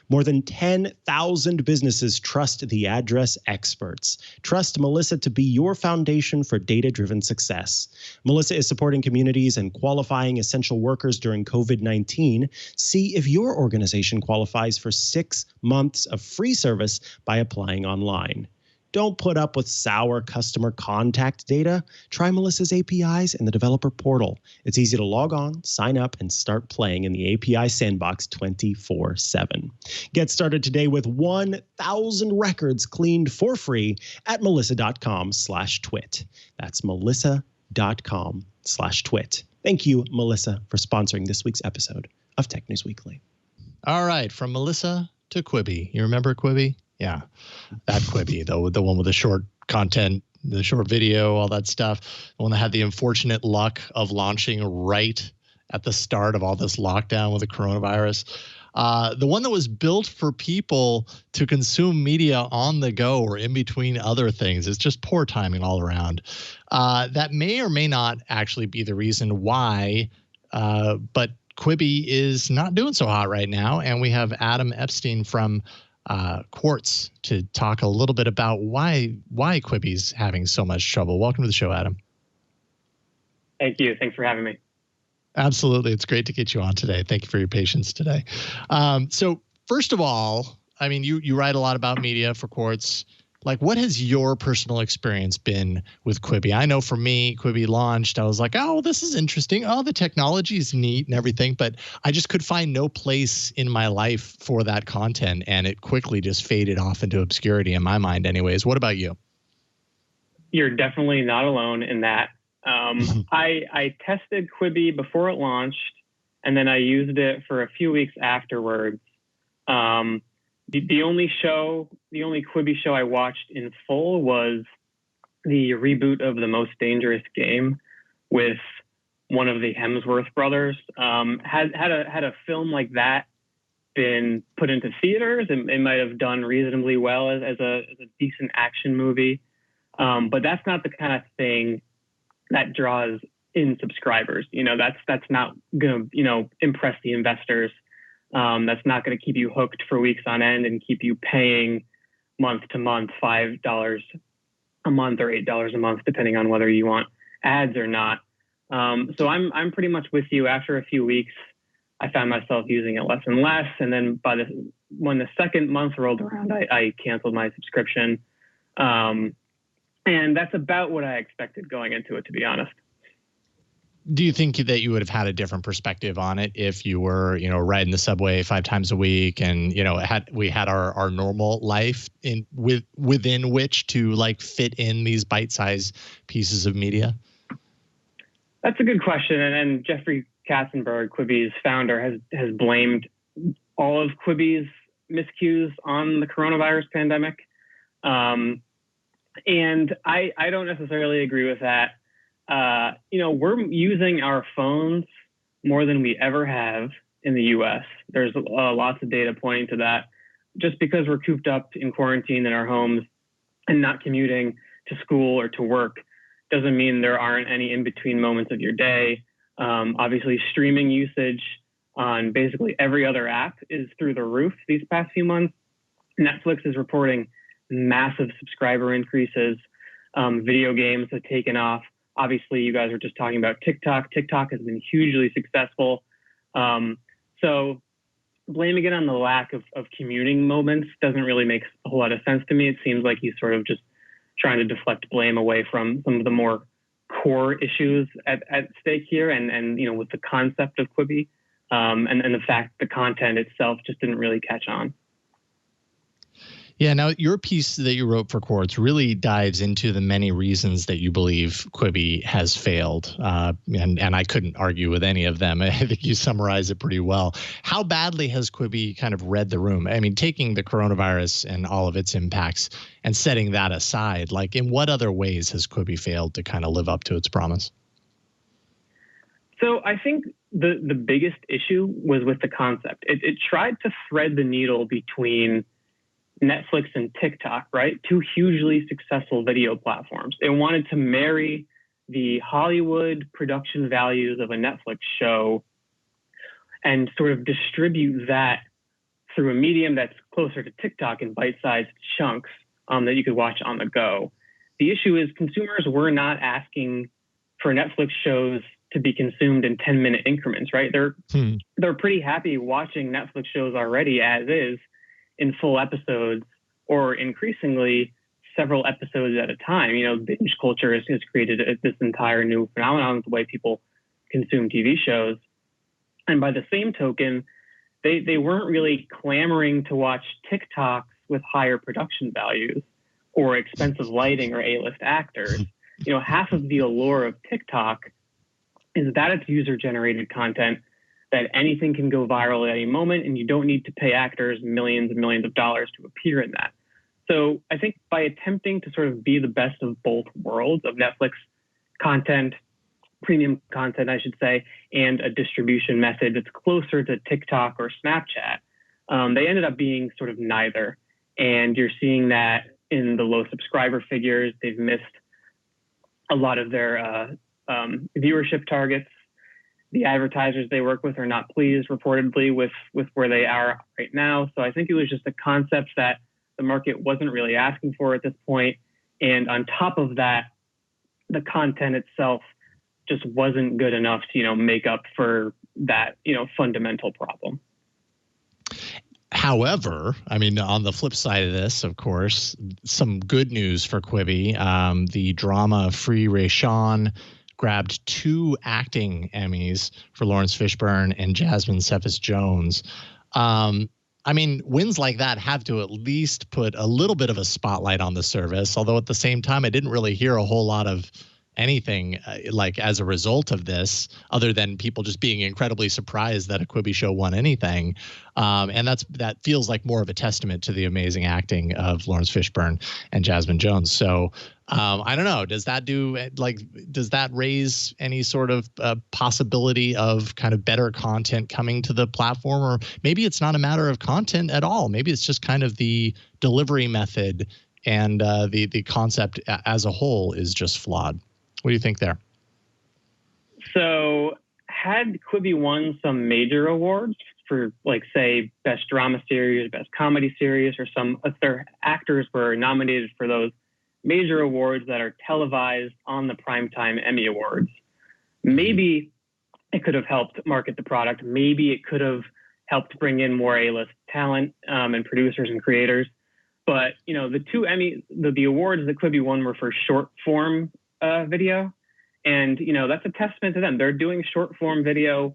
More than 10,000 businesses trust the address experts. Trust Melissa to be your foundation for data-driven success. Melissa is supporting communities and qualifying essential workers during COVID-19. See if your organization qualifies for 6 months of free service by applying online. Don't put up with sour customer contact data. Try Melissa's APIs in the developer portal. It's easy to log on, sign up, and start playing in the API sandbox 24/7. Get started today with 1,000 records cleaned for free at melissa.com/twit. That's melissa.com/twit. Thank you, Melissa, for sponsoring this week's episode of Tech News Weekly. All right, from Melissa to Quibi. You remember Quibi? Yeah, that Quibi, the one with the short content, the short video, all that stuff. The one that had the unfortunate luck of launching right at the start of all this lockdown with the coronavirus. The one that was built for people to consume media on the go or in between other things. It's just poor timing all around. That may or may not actually be the reason why, but Quibi is not doing so hot right now. And we have Adam Epstein from Quartz to talk a little bit about why Quibi's having so much trouble. Welcome to the show, Adam. Thank you. Thanks for having me. Absolutely. It's great to get you on today. Thank you for your patience today. So first of all, I mean, you write a lot about media for Quartz. Like, what has your personal experience been with Quibi? I know for me, Quibi launched, I was like, oh, this is interesting. Oh, the technology is neat and everything. But I just could find no place in my life for that content. And it quickly just faded off into obscurity in my mind anyways. What about you? You're definitely not alone in that. I tested Quibi before it launched, and then I used it for a few weeks afterwards. The only Quibi show I watched in full was the reboot of The Most Dangerous Game with one of the Hemsworth brothers. Had a film like that been put into theaters, it might have done reasonably well as a decent action movie. But that's not the kind of thing that draws in subscribers. That's not going to, impress the investors. That's not going to keep you hooked for weeks on end and keep you paying month to month, $5 a month or $8 a month, depending on whether you want ads or not. So I'm pretty much with you. After a few weeks, I found myself using it less and less. And then when the second month rolled around, I canceled my subscription. And that's about what I expected going into it, to be honest. Do you think that you would have had a different perspective on it if you were, riding the subway 5 times a week and, we had our normal life within which to fit in these bite-sized pieces of media? That's a good question. And Jeffrey Katzenberg, Quibi's founder, has blamed all of Quibi's miscues on the coronavirus pandemic. And I don't necessarily agree with that. We're using our phones more than we ever have in the U.S. There's lots of data pointing to that. Just because we're cooped up in quarantine in our homes and not commuting to school or to work doesn't mean there aren't any in-between moments of your day. Obviously, streaming usage on basically every other app is through the roof these past few months. Netflix is reporting massive subscriber increases. Video games have taken off. Obviously, you guys were just talking about TikTok. TikTok has been hugely successful. So blaming it on the lack of commuting moments doesn't really make a whole lot of sense to me. It seems like he's sort of just trying to deflect blame away from some of the more core issues at stake here. And with the concept of Quibi and the fact the content itself just didn't really catch on. Yeah. Now, your piece that you wrote for Quartz really dives into the many reasons that you believe Quibi has failed. And I couldn't argue with any of them. I think you summarize it pretty well. How badly has Quibi kind of read the room? I mean, taking the coronavirus and all of its impacts and setting that aside, in what other ways has Quibi failed to kind of live up to its promise? So I think the biggest issue was with the concept. It tried to thread the needle between Netflix and TikTok, right? 2 hugely successful video platforms. It wanted to marry the Hollywood production values of a Netflix show and sort of distribute that through a medium that's closer to TikTok in bite-sized chunks that you could watch on the go. The issue is consumers were not asking for Netflix shows to be consumed in 10-minute increments, right? They're pretty happy watching Netflix shows already as is, in full episodes, or increasingly several episodes at a time. Binge culture has created this entire new phenomenon, the way people consume TV shows. And by the same token, they weren't really clamoring to watch TikToks with higher production values or expensive lighting or A-list actors. Half of the allure of TikTok is that it's user-generated content, that anything can go viral at any moment, and you don't need to pay actors millions and millions of dollars to appear in that. So I think by attempting to sort of be the best of both worlds of Netflix content, premium content, I should say, and a distribution method that's closer to TikTok or Snapchat, they ended up being sort of neither. And you're seeing that in the low subscriber figures. They've missed a lot of their viewership targets. The advertisers they work with are not pleased, reportedly, with where they are right now. So I think it was just a concept that the market wasn't really asking for at this point. And on top of that, the content itself just wasn't good enough to, make up for that, fundamental problem. However, I mean, on the flip side of this, of course, some good news for Quibi. The drama Free Rayshawn grabbed 2 acting Emmys for Lawrence Fishburne and Jasmine Cephas-Jones. I mean, wins like that have to at least put a little bit of a spotlight on the service, although at the same time, I didn't really hear a whole lot of anything like as a result of this, other than people just being incredibly surprised that a Quibi show won anything. And that feels like more of a testament to the amazing acting of Lawrence Fishburne and Jasmine Jones. So I don't know. Does that raise any sort of possibility of kind of better content coming to the platform? Or maybe it's not a matter of content at all. Maybe it's just kind of the delivery method and the concept as a whole is just flawed. What do you think there? So had Quibi won some major awards for, like, say, best drama series, best comedy series, or some if their actors were nominated for those major awards that are televised on the primetime Emmy Awards, maybe it could have helped market the product. Maybe it could have helped bring in more A-list talent and producers and creators. But, you know, the two Emmy, the awards that Quibi won were for short form video. And, you know, that's a testament to them. They're doing short form video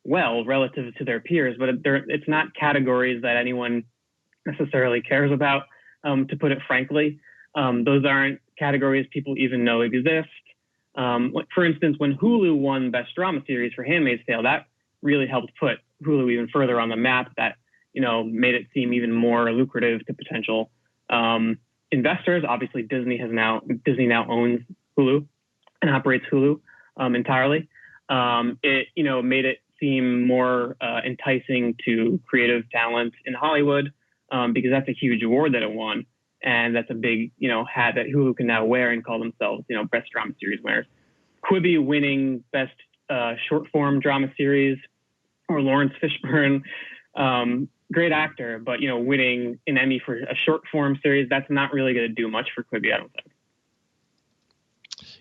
well relative to their peers, but it's not categories that anyone necessarily cares about, to put it frankly. Those aren't categories people even know exist. For instance, when Hulu won Best Drama Series for Handmaid's Tale, that really helped put Hulu even further on the map. That, you know, made it seem even more lucrative to potential investors. Obviously, Disney now owns Hulu and operates Hulu entirely. It, you know, made it seem more enticing to creative talent in Hollywood because that's a huge award that it won. And that's a big, you know, hat that Hulu can now wear and call themselves, you know, best drama series winners. Quibi winning best short form drama series, or Lawrence Fishburne, great actor, but, you know, winning an Emmy for a short form series, that's not really going to do much for Quibi, I don't think.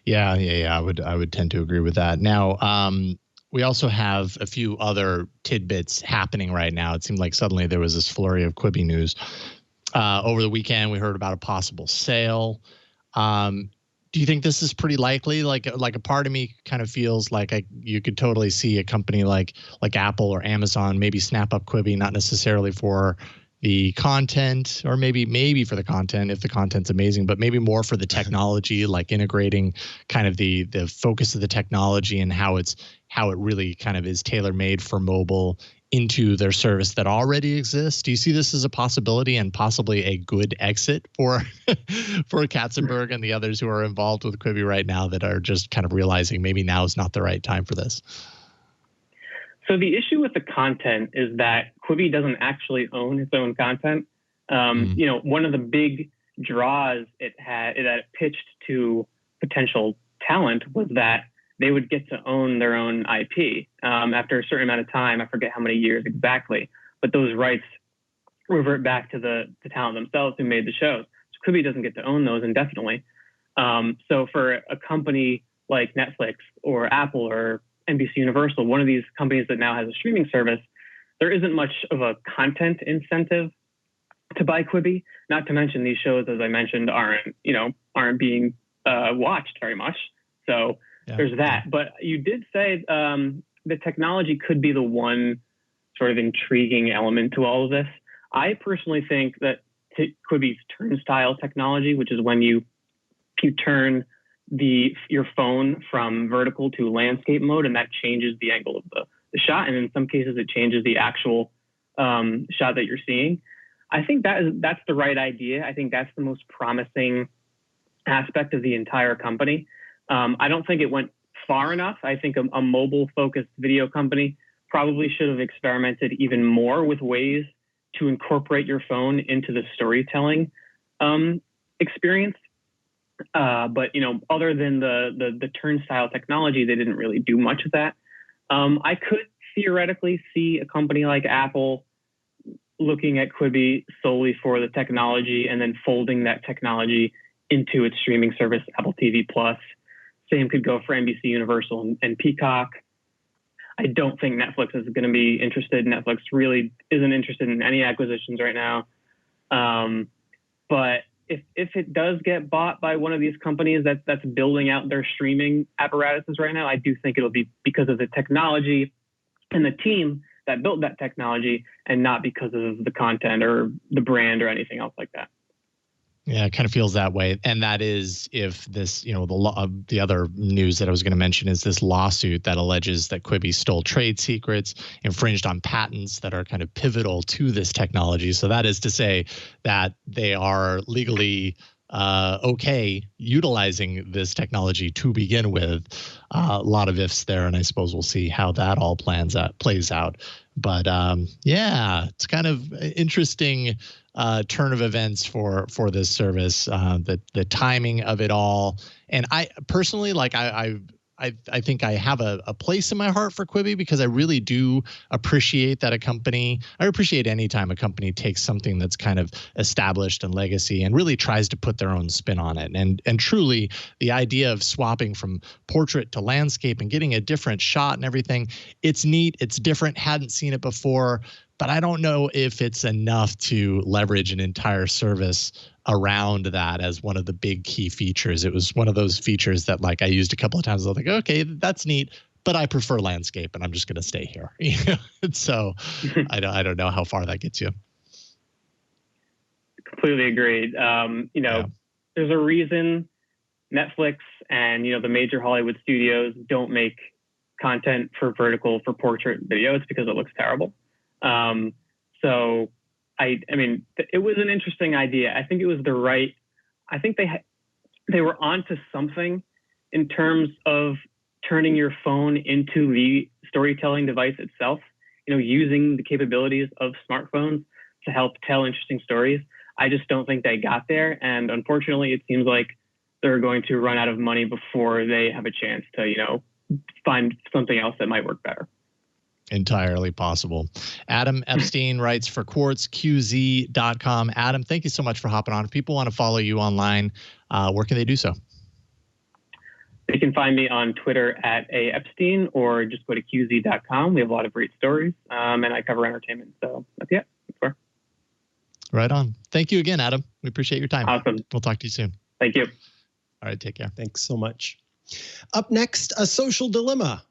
Yeah. I would tend to agree with that. Now, we also have a few other tidbits happening right now. It seemed like suddenly there was this flurry of Quibi news. Over the weekend, we heard about a possible sale. Do you think this is pretty likely? Like a part of me kind of feels like you could totally see a company like Apple or Amazon maybe snap up Quibi, not necessarily for the content, or maybe for the content if the content's amazing, but maybe more for the technology, like integrating kind of the focus of the technology and how it really kind of is tailor-made for mobile into their service that already exists. Do you see this as a possibility and possibly a good exit for Katzenberg and the others who are involved with Quibi right now that are just kind of realizing maybe now is not the right time for this? So the issue with the content is that Quibi doesn't actually own its own content. You know, one of the big draws it pitched to potential talent was that they would get to own their own IP after a certain amount of time. I forget how many years exactly, but those rights revert back to the talent themselves who made the shows. So Quibi doesn't get to own those indefinitely. So for a company like Netflix or Apple or NBC Universal, one of these companies that now has a streaming service, there isn't much of a content incentive to buy Quibi. Not to mention these shows, as I mentioned, aren't being watched very much. So there's that. But you did say the technology could be the one sort of intriguing element to all of this. I personally think that Quibi's turnstile technology, which is when you turn your phone from vertical to landscape mode, and that changes the angle of the shot, and in some cases it changes the actual shot that you're seeing. I think that's the right idea. I think that's the most promising aspect of the entire company. I don't think it went far enough. I think a mobile-focused video company probably should have experimented even more with ways to incorporate your phone into the storytelling experience. But, you know, other than the turnstile technology, they didn't really do much of that. I could theoretically see a company like Apple looking at Quibi solely for the technology and then folding that technology into its streaming service, Apple TV Plus. Same could go for NBC Universal and Peacock. I don't think Netflix is going to be interested. Netflix really isn't interested in any acquisitions right now. But if it does get bought by one of these companies that's building out their streaming apparatuses right now, I do think it'll be because of the technology and the team that built that technology, and not because of the content or the brand or anything else like that. Yeah, it kind of feels that way. And that is if this, the other news that I was going to mention is this lawsuit that alleges that Quibi stole trade secrets, infringed on patents that are kind of pivotal to this technology. So that is to say that they are legally okay utilizing this technology to begin with. A lot of ifs there, and I suppose we'll see how that all plays out. But yeah, it's kind of interesting turn of events for this service, the timing of it all. And I personally, I think I have a place in my heart for Quibi because I really do appreciate that I appreciate any time a company takes something that's kind of established and legacy and really tries to put their own spin on it. And truly the idea of swapping from portrait to landscape and getting a different shot and everything, it's neat, it's different, hadn't seen it before, but I don't know if it's enough to leverage an entire service around that as one of the big key features. It was one of those features that I used a couple of times. I was like, okay, that's neat, but I prefer landscape and I'm just going to stay here. So I don't know how far that gets you. Completely agreed. There's a reason Netflix and, the major Hollywood studios don't make content for vertical for portrait video. It's because it looks terrible. So I mean, it was an interesting idea. I think it was I think they were onto something in terms of turning your phone into the storytelling device itself, using the capabilities of smartphones to help tell interesting stories. I just don't think they got there. And unfortunately, it seems like they're going to run out of money before they have a chance to, find something else that might work better. Entirely possible. Adam Epstein writes for QuartzQZ.com. Adam, thank you so much for hopping on. If people want to follow you online, where can they do so? You can find me on Twitter at @Epstein or just go to QZ.com. We have a lot of great stories, and I cover entertainment. So that's where. Right on. Thank you again, Adam. We appreciate your time. Awesome. We'll talk to you soon. Thank you. All right, take care. Thanks so much. Up next, a social dilemma.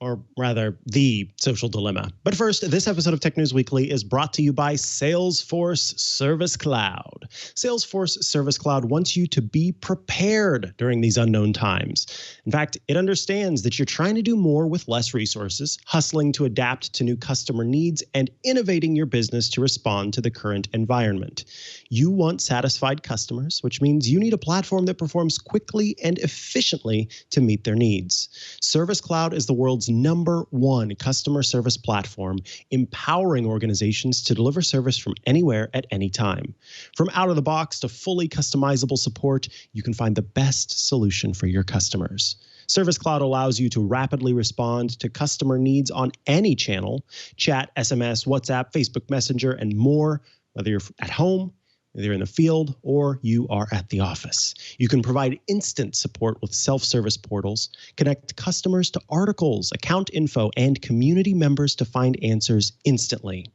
Or rather, the social dilemma. But first, this episode of Tech News Weekly is brought to you by Salesforce Service Cloud. Salesforce Service Cloud wants you to be prepared during these unknown times. In fact, it understands that you're trying to do more with less resources, hustling to adapt to new customer needs, and innovating your business to respond to the current environment. You want satisfied customers, which means you need a platform that performs quickly and efficiently to meet their needs. Service Cloud is the world's #1 customer service platform, empowering organizations to deliver service from anywhere at any time. From out of the box to fully customizable support, you can find the best solution for your customers. Service Cloud allows you to rapidly respond to customer needs on any channel: chat, SMS, WhatsApp, Facebook Messenger, and more, whether you're at home, whether you're in the field, or you are at the office. You can provide instant support with self-service portals, connect customers to articles, account info, and community members to find answers instantly.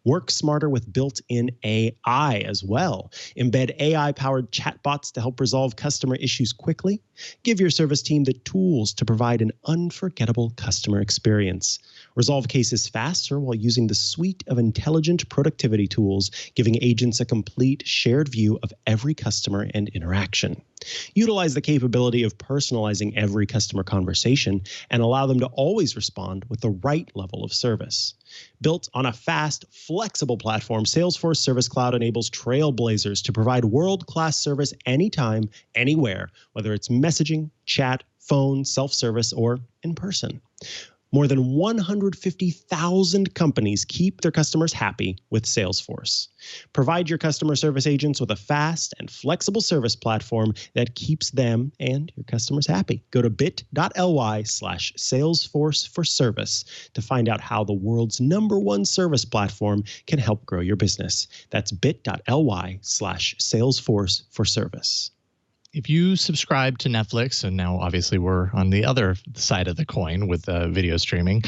Work smarter with built-in AI as well. Embed AI-powered chatbots to help resolve customer issues quickly. Give your service team the tools to provide an unforgettable customer experience. Resolve cases faster while using the suite of intelligent productivity tools, giving agents a complete shared view of every customer and interaction. Utilize the capability of personalizing every customer conversation and allow them to always respond with the right level of service. Built on a fast, flexible platform, Salesforce Service Cloud enables trailblazers to provide world-class service anytime, anywhere, whether it's messaging, chat, phone, self-service, or in person. More than 150,000 companies keep their customers happy with Salesforce. Provide your customer service agents with a fast and flexible service platform that keeps them and your customers happy. Go to bit.ly/Salesforce for service to find out how the world's #1 service platform can help grow your business. That's bit.ly/Salesforce for service. If you subscribe to Netflix, and now obviously we're on the other side of the coin with video streaming,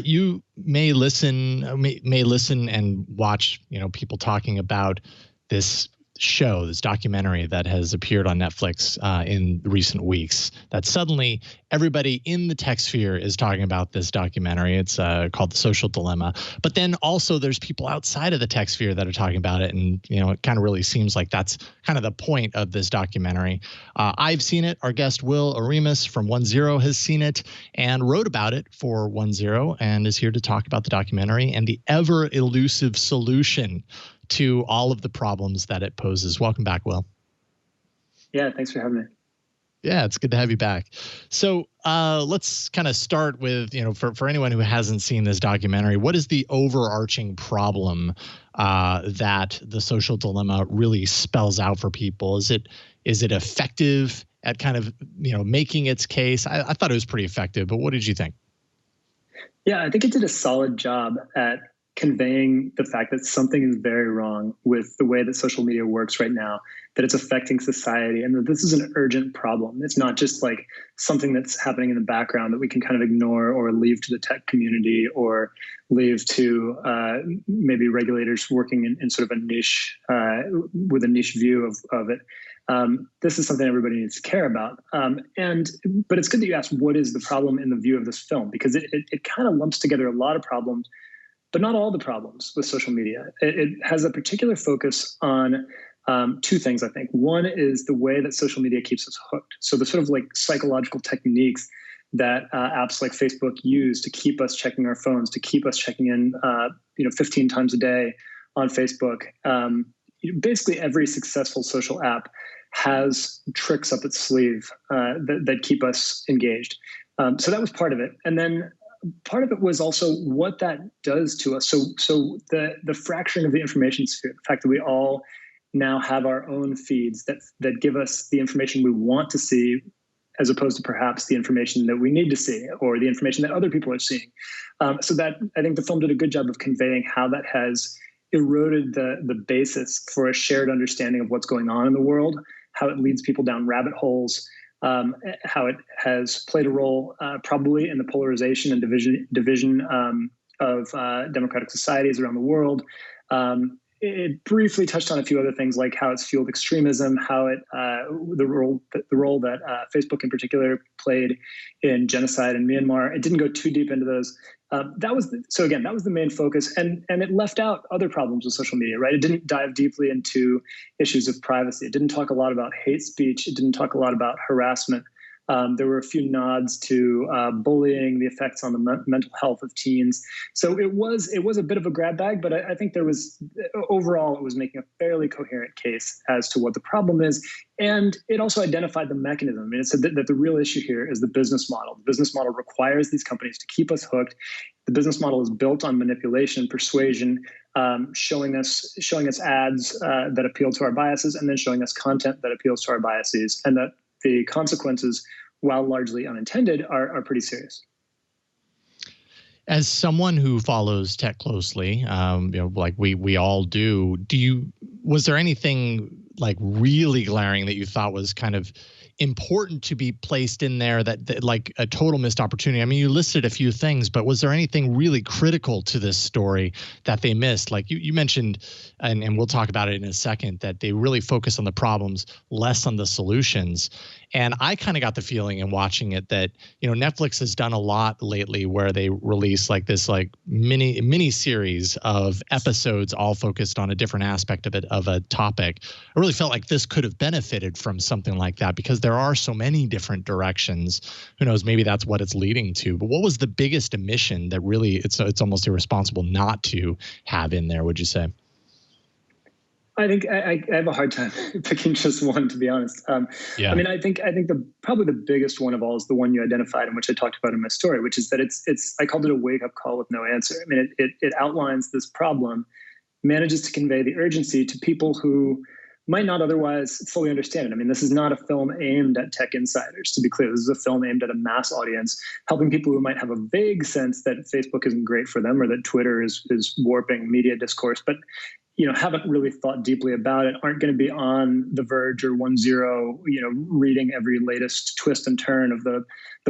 you may listen and watch, people talking about this show, this documentary that has appeared on Netflix in recent weeks, that suddenly everybody in the tech sphere is talking about this documentary. It's called The Social Dilemma. But then also there's people outside of the tech sphere that are talking about it. And, it kind of really seems like that's kind of the point of this documentary. I've seen it. Our guest, Will Oremus from OneZero, has seen it and wrote about it for OneZero and is here to talk about the documentary and the ever elusive solution to all of the problems that it poses. Welcome back, Will. Yeah, thanks for having me. Yeah, it's good to have you back. So let's kind of start with, for anyone who hasn't seen this documentary, what is the overarching problem that The Social Dilemma really spells out for people? Is it effective at kind of, making its case? I thought it was pretty effective, but what did you think? Yeah, I think it did a solid job at conveying the fact that something is very wrong with the way that social media works right now, that it's affecting society, and that this is an urgent problem. It's not just like something that's happening in the background that we can kind of ignore or leave to the tech community or leave to maybe regulators working in sort of a niche, with a niche view of it. This is something everybody needs to care about. But it's good that you asked what is the problem in the view of this film, because it kind of lumps together a lot of problems, but not all the problems with social media. It has a particular focus on two things, I think. One is the way that social media keeps us hooked. So the sort of like psychological techniques that apps like Facebook use to keep us checking our phones, to keep us checking in 15 times a day on Facebook. Basically every successful social app has tricks up its sleeve that keep us engaged. So that was part of it. And then part of it was also what that does to us. So the fracturing of the information sphere, the fact that we all now have our own feeds that give us the information we want to see, as opposed to perhaps the information that we need to see or the information that other people are seeing. So that, I think the film did a good job of conveying how that has eroded the basis for a shared understanding of what's going on in the world, how it leads people down rabbit holes, how it has played a role probably in the polarization and division of democratic societies around the world. It briefly touched on a few other things, like how it's fueled extremism, how it the role that Facebook in particular played in genocide in Myanmar. It didn't go too deep into those. That was the main focus, and it left out other problems with social media, right? It didn't dive deeply into issues of privacy. It didn't talk a lot about hate speech. It didn't talk a lot about harassment. There were a few nods to bullying, the effects on the mental health of teens. So it was a bit of a grab bag, but I think overall it was making a fairly coherent case as to what the problem is. And it also identified the mechanism. I mean, it said that the real issue here is the business model. The business model requires these companies to keep us hooked. The business model is built on manipulation, persuasion, showing us ads that appeal to our biases, and then showing us content that appeals to our biases, and that the consequences, while largely unintended, are pretty serious. As someone who follows tech closely, like we all do, was there anything like really glaring that you thought was kind of important to be placed in there that like a total missed opportunity? I mean, you listed a few things, but was there anything really critical to this story that they missed? Like you mentioned, and we'll talk about it in a second, that they really focus on the problems, less on the solutions. And I kind of got the feeling in watching it that, Netflix has done a lot lately where they release like this like mini series of episodes all focused on a different aspect of a topic. I really felt like this could have benefited from something like that because there are so many different directions. Who knows, maybe that's what it's leading to. But what was the biggest omission that really it's almost irresponsible not to have in there, would you say? I think I have a hard time picking just one, to be honest. Yeah. I mean, I think probably the biggest one of all is the one you identified, and which I talked about in my story, which is that it's I called it a wake up call with no answer. I mean, it outlines this problem, manages to convey the urgency to people who might not otherwise fully understand it. I mean, this is not a film aimed at tech insiders, to be clear. This is a film aimed at a mass audience, helping people who might have a vague sense that Facebook isn't great for them or that Twitter is warping media discourse. But haven't really thought deeply about it, aren't going to be on The Verge or OneZero, reading every latest twist and turn of the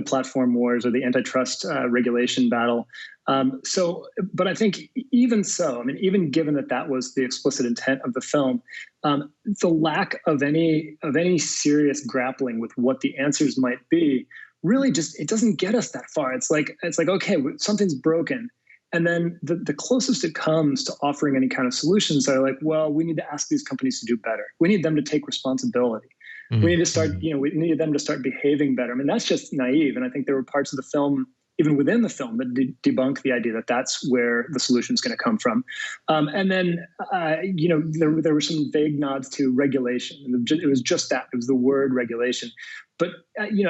platform wars or the antitrust regulation battle. But I think even so, even given that was the explicit intent of the film, the lack of any serious grappling with what the answers might be really it doesn't get us that far. It's like, okay, something's broken. And then the closest it comes to offering any kind of solutions are like, well, we need to ask these companies to do better. We need them to take responsibility. Mm-hmm. We need to start, we need them to start behaving better. That's just naive. And I think there were parts of the film, even within the film, that debunk the idea that that's where the solution is going to come from. And then, there were some vague nods to regulation. And it was just that. It was the word regulation. But,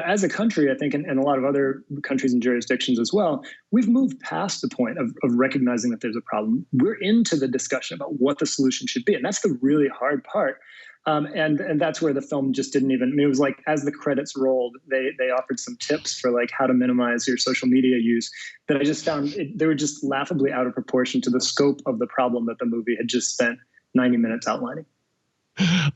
as a country, I think, and a lot of other countries and jurisdictions as well, we've moved past the point of recognizing that there's a problem. We're into the discussion about what the solution should be. And that's the really hard part. And that's where the film just didn't even, it was like, as the credits rolled, they offered some tips for like how to minimize your social media use that I just found they were just laughably out of proportion to the scope of the problem that the movie had just spent 90 minutes outlining.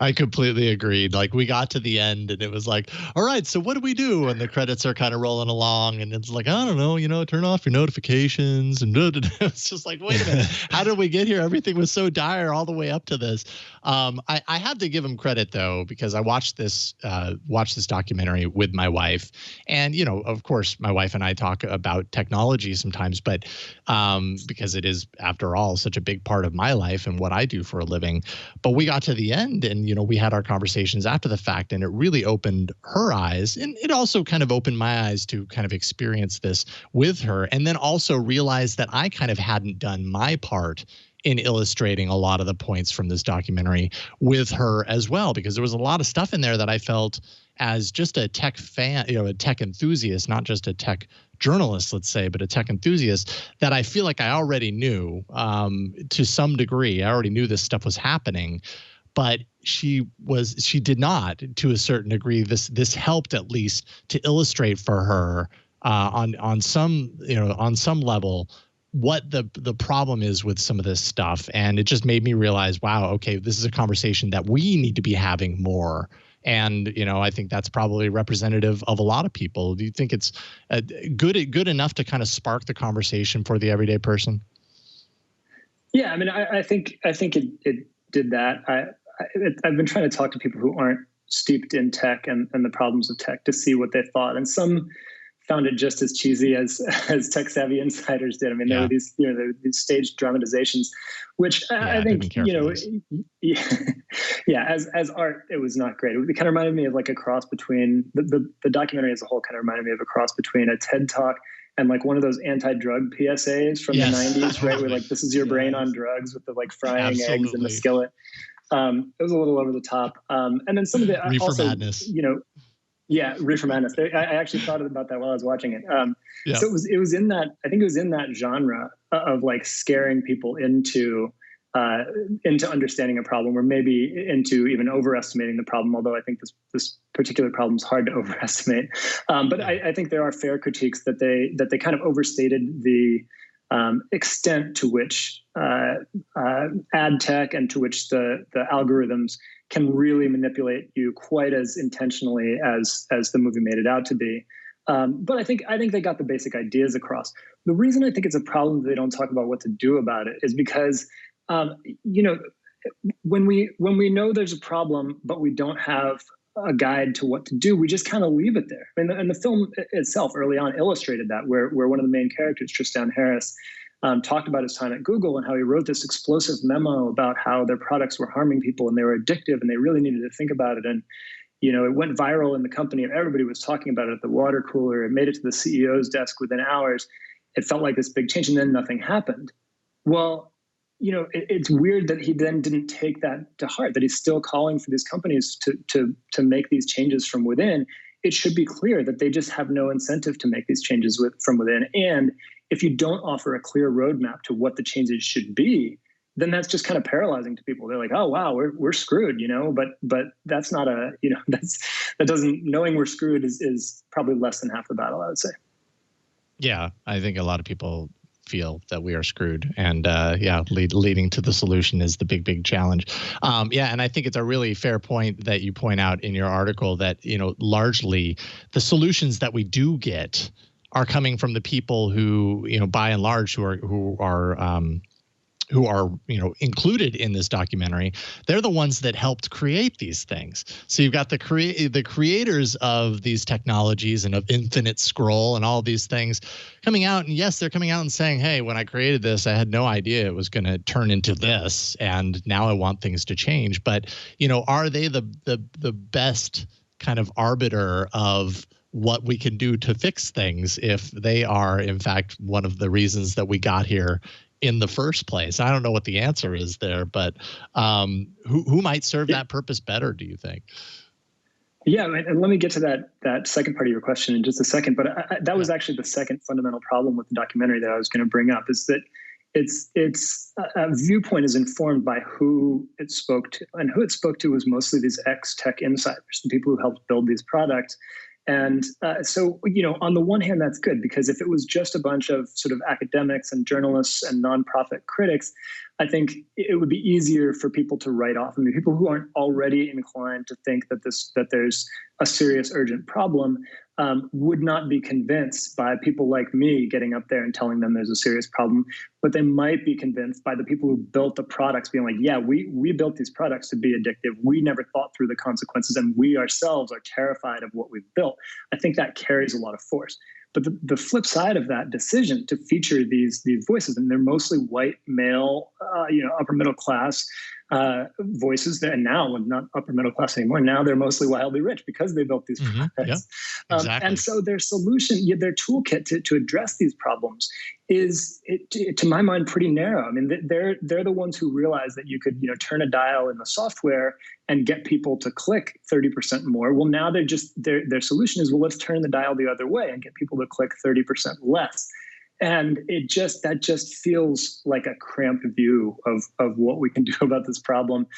I completely agreed. Like, we got to the end and it was like, all right, so what do we do? And the credits are kind of rolling along and it's like, I don't know, turn off your notifications. And it's just like, wait a minute, how did we get here? Everything was so dire all the way up to this. I had to give him credit though, because I watched this documentary with my wife. And, of course, my wife and I talk about technology sometimes, but because it is, after all, such a big part of my life and what I do for a living. But we got to the end and, we had our conversations after the fact, and it really opened her eyes. And it also kind of opened my eyes to kind of experience this with her. And then also realize that I kind of hadn't done my part in illustrating a lot of the points from this documentary with her as well, because there was a lot of stuff in there that I felt, as just a tech fan, a tech enthusiast, not just a tech journalist, let's say, but a tech enthusiast, that I feel like I already knew to some degree. I already knew this stuff was happening, but she did not, to a certain degree. This helped at least to illustrate for her on some level what the problem is with some of this stuff. And it just made me realize, wow, okay, this is a conversation that we need to be having more. And, I think that's probably representative of a lot of people. Do you think it's good enough to kind of spark the conversation for the everyday person? Yeah, I think it did that. I've been trying to talk to people who aren't steeped in tech and the problems of tech to see what they thought. And some found it just as cheesy as tech savvy insiders did. There were these, these staged dramatizations, which I think, as art, it was not great. It kind of reminded me of like a cross between the documentary as a whole kind of reminded me of a cross between a TED Talk and like one of those anti-drug PSAs from the 90s, right? Where like, this is your brain on drugs with the like frying eggs in the skillet. It was a little over the top. And then some of the Reefer Madness. Yeah, Reefer Madness. I actually thought about that while I was watching it. So it was in that, I think it was in that genre of like scaring people into understanding a problem, or maybe into even overestimating the problem. Although I think this particular problem is hard to overestimate. But I think there are fair critiques that they kind of overstated the extent to which ad tech and to which the algorithms can really manipulate you quite as intentionally as the movie made it out to be. But I think they got the basic ideas across. The reason I think it's a problem that they don't talk about what to do about it is because, when we know there's a problem, but we don't have a guide to what to do, we just kind of leave it there. And the film itself early on illustrated that, where one of the main characters, Tristan Harris, talked about his time at Google and how he wrote this explosive memo about how their products were harming people and they were addictive and they really needed to think about it. And, it went viral in the company and everybody was talking about it at the water cooler. It made it to the CEO's desk within hours. It felt like this big change, and then nothing happened. Well, it's weird that he then didn't take that to heart, that he's still calling for these companies to make these changes from within. It should be clear that they just have no incentive to make these changes from within. And if you don't offer a clear roadmap to what the changes should be, then that's just kind of paralyzing to people. They're like, oh, wow, we're screwed, but that's not knowing we're screwed is probably less than half the battle, I would say. Yeah, I think a lot of people feel that we are screwed. And leading to the solution is the big challenge. And I think it's a really fair point that you point out in your article that, largely the solutions that we do get are coming from the people who, by and large, who are included in this documentary. They're the ones that helped create these things. So you've got the creators of these technologies and of infinite scroll and all these things coming out. And yes, they're coming out and saying, hey, when I created this, I had no idea it was going to turn into this, and now I want things to change. But are they the best kind of arbiter of what we can do to fix things if they are, in fact, one of the reasons that we got here in the first place? I don't know what the answer is there, but who might serve that purpose better, do you think? Yeah, and let me get to that second part of your question in just a second. But that was actually the second fundamental problem with the documentary that I was going to bring up, is that its viewpoint is informed by who it spoke to, and who it spoke to was mostly these ex-tech insiders, the people who helped build these products. And so, on the one hand, that's good, because if it was just a bunch of sort of academics and journalists and nonprofit critics, I think it would be easier for people to write off. I mean, people who aren't already inclined to think that there's a serious, urgent problem would not be convinced by people like me getting up there and telling them there's a serious problem, but they might be convinced by the people who built the products being like, yeah, we built these products to be addictive. We never thought through the consequences, and we ourselves are terrified of what we've built. I think that carries a lot of force. But the flip side of that decision to feature these voices, and they're mostly white, male, upper middle class voices, that now not upper middle class anymore. Now they're mostly wildly rich because they built these products. Yeah, exactly. And so their solution, their toolkit to address these problems is, to my mind, pretty narrow. I mean, they're the ones who realize that you could turn a dial in the software and get people to click 30% more. Well, now their solution is, well, let's turn the dial the other way and get people to click 30% less. And that just feels like a cramped view of what we can do about this problem.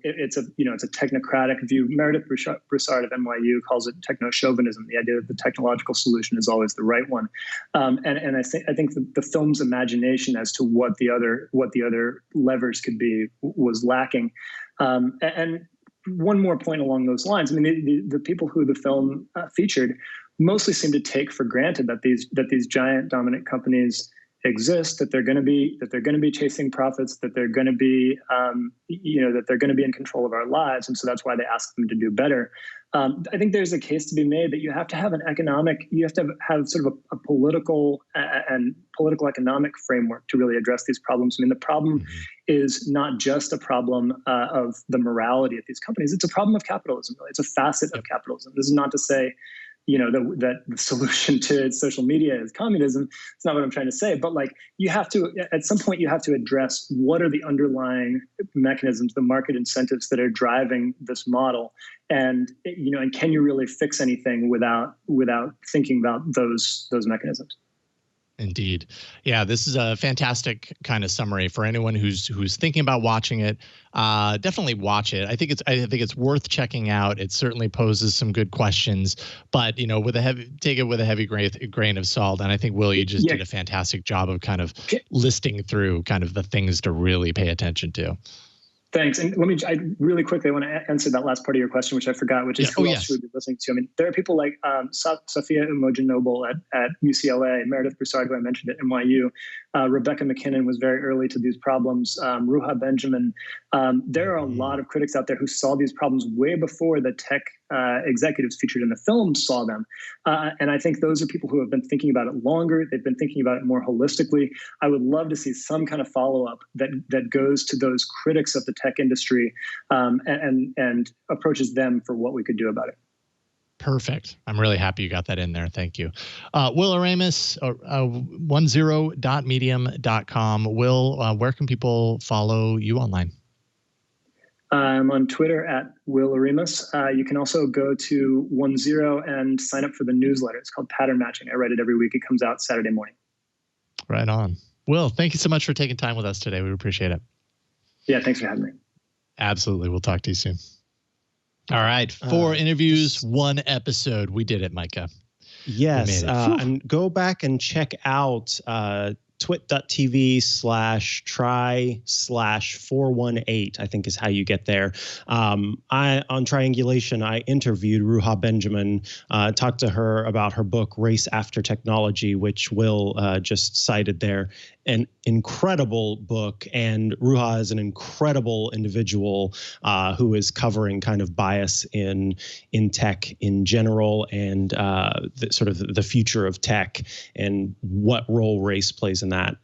It's a technocratic view. Meredith Broussard of NYU calls it techno-chauvinism, the idea that the technological solution is always the right one. And I think the film's imagination as to what the other levers could be was lacking. And one more point along those lines. I mean, the people who the film featured mostly seem to take for granted that these giant dominant companies exist, that they're going to be chasing profits, that they're going to be that they're going to be in control of our lives, and so that's why they ask them to do better. I think there's a case to be made that you have to have have sort of a political and political economic framework to really address these problems. I mean, the problem is not just a problem of the morality of these companies; it's a problem of capitalism. Really. It's a facet of capitalism. This is not to say that the solution to social media is communism. It's not what I'm trying to say, but at some point you have to address what are the underlying mechanisms, the market incentives that are driving this model. And, and can you really fix anything without thinking about those mechanisms? Indeed. Yeah, this is a fantastic kind of summary for anyone who's thinking about watching it. Definitely watch it. I think it's worth checking out. It certainly poses some good questions, but take it with a heavy grain of salt. And I think Will, you just did a fantastic job of kind of listing through kind of the things to really pay attention to. Thanks. And I really quickly want to answer that last part of your question, which I forgot, which is who else should we be listening to? I mean, there are people like Safia Imogen-Noble at UCLA, Meredith Broussard, who I mentioned at NYU, Rebecca McKinnon was very early to these problems, Ruha Benjamin. There are a lot of critics out there who saw these problems way before the tech executives featured in the film saw them. And I think those are people who have been thinking about it longer. They've been thinking about it more holistically. I would love to see some kind of follow-up that goes to those critics of the tech industry and approaches them for what we could do about it. Perfect. I'm really happy you got that in there. Thank you. Will Oremus, OneZero.medium.com. Will, where can people follow you online? I'm on Twitter at Will Oremus. You can also go to OneZero and sign up for the newsletter. It's called Pattern Matching. I write it every week. It comes out Saturday morning. Right on. Will, thank you so much for taking time with us today. We appreciate it. Yeah, thanks for having me. Absolutely. We'll talk to you soon. All right. 4 interviews, 1 episode. We did it, Micah. Yes. And go back and check out twit.tv/try/418, I think is how you get there. On Triangulation, I interviewed Ruha Benjamin, talked to her about her book, Race After Technology, which Will just cited there. An incredible book, and Ruha is an incredible individual who is covering kind of bias in tech in general, and sort of the future of tech and what role race plays in that.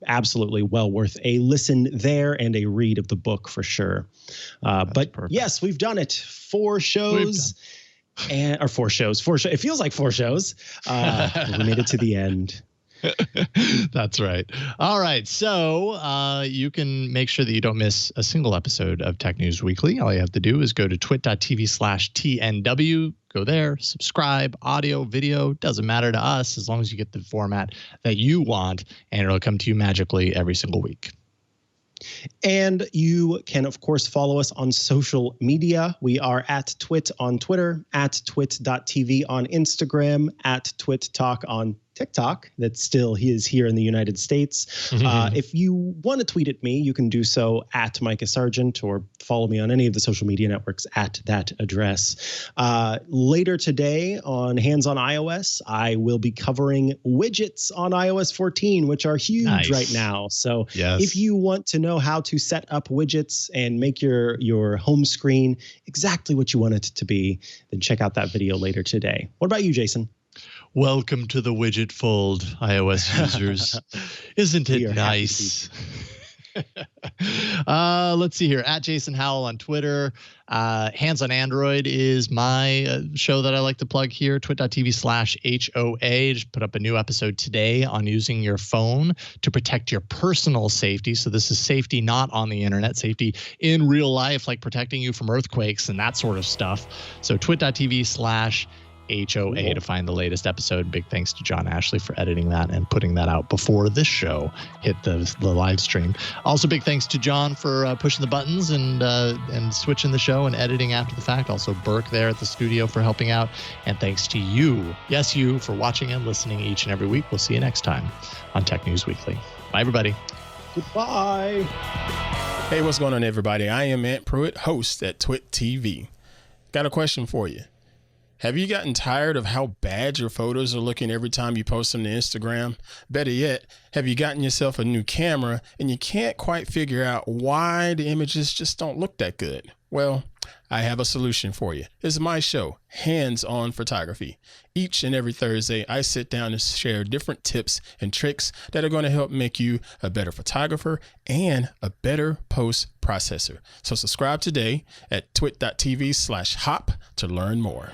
Absolutely well worth a listen there and a read of the book for sure. But perfect. Yes, we've done it. 4 shows. Or 4 shows. It feels like 4 shows. We made it to the end. That's right. All right. So you can make sure that you don't miss a single episode of Tech News Weekly. All you have to do is go to twit.tv/TNW. Go there, subscribe, audio, video, doesn't matter to us as long as you get the format that you want, and it'll come to you magically every single week. And you can, of course, follow us on social media. We are at Twit on Twitter, at twit.tv on Instagram, at Twit Talk on TikTok. That still is here in the United States. If you want to tweet at me, you can do so at Mikah Sargent, or follow me on any of the social media networks at that address. Later today on Hands on iOS, I will be covering widgets on iOS 14, which are huge right now. So if you want to know how to set up widgets and make your home screen exactly what you want it to be, then check out that video later today. What about you, Jason? Welcome to the widget fold, iOS users. Isn't it nice? Let's see here. At Jason Howell on Twitter. Hands on Android is my show that I like to plug here. Twit.tv/HOA. Just put up a new episode today on using your phone to protect your personal safety. So this is safety not on the internet, safety in real life, like protecting you from earthquakes and that sort of stuff. So twit.tv/HOA to find the latest episode. Big thanks to John Ashley for editing that and putting that out before this show hit the live stream. Also, big thanks to John for pushing the buttons and switching the show and editing after the fact. Also, Burke there at the studio for helping out. And thanks to you, yes, you, for watching and listening each and every week. We'll see you next time on Tech News Weekly. Bye, everybody. Goodbye. Hey, what's going on, everybody? I am Ant Pruitt, host at TWiT TV. Got a question for you. Have you gotten tired of how bad your photos are looking every time you post them to Instagram? Better yet, have you gotten yourself a new camera and you can't quite figure out why the images just don't look that good? Well, I have a solution for you. It's my show, Hands on Photography. Each and every Thursday, I sit down and share different tips and tricks that are going to help make you a better photographer and a better post processor. So subscribe today at twit.tv/hop to learn more.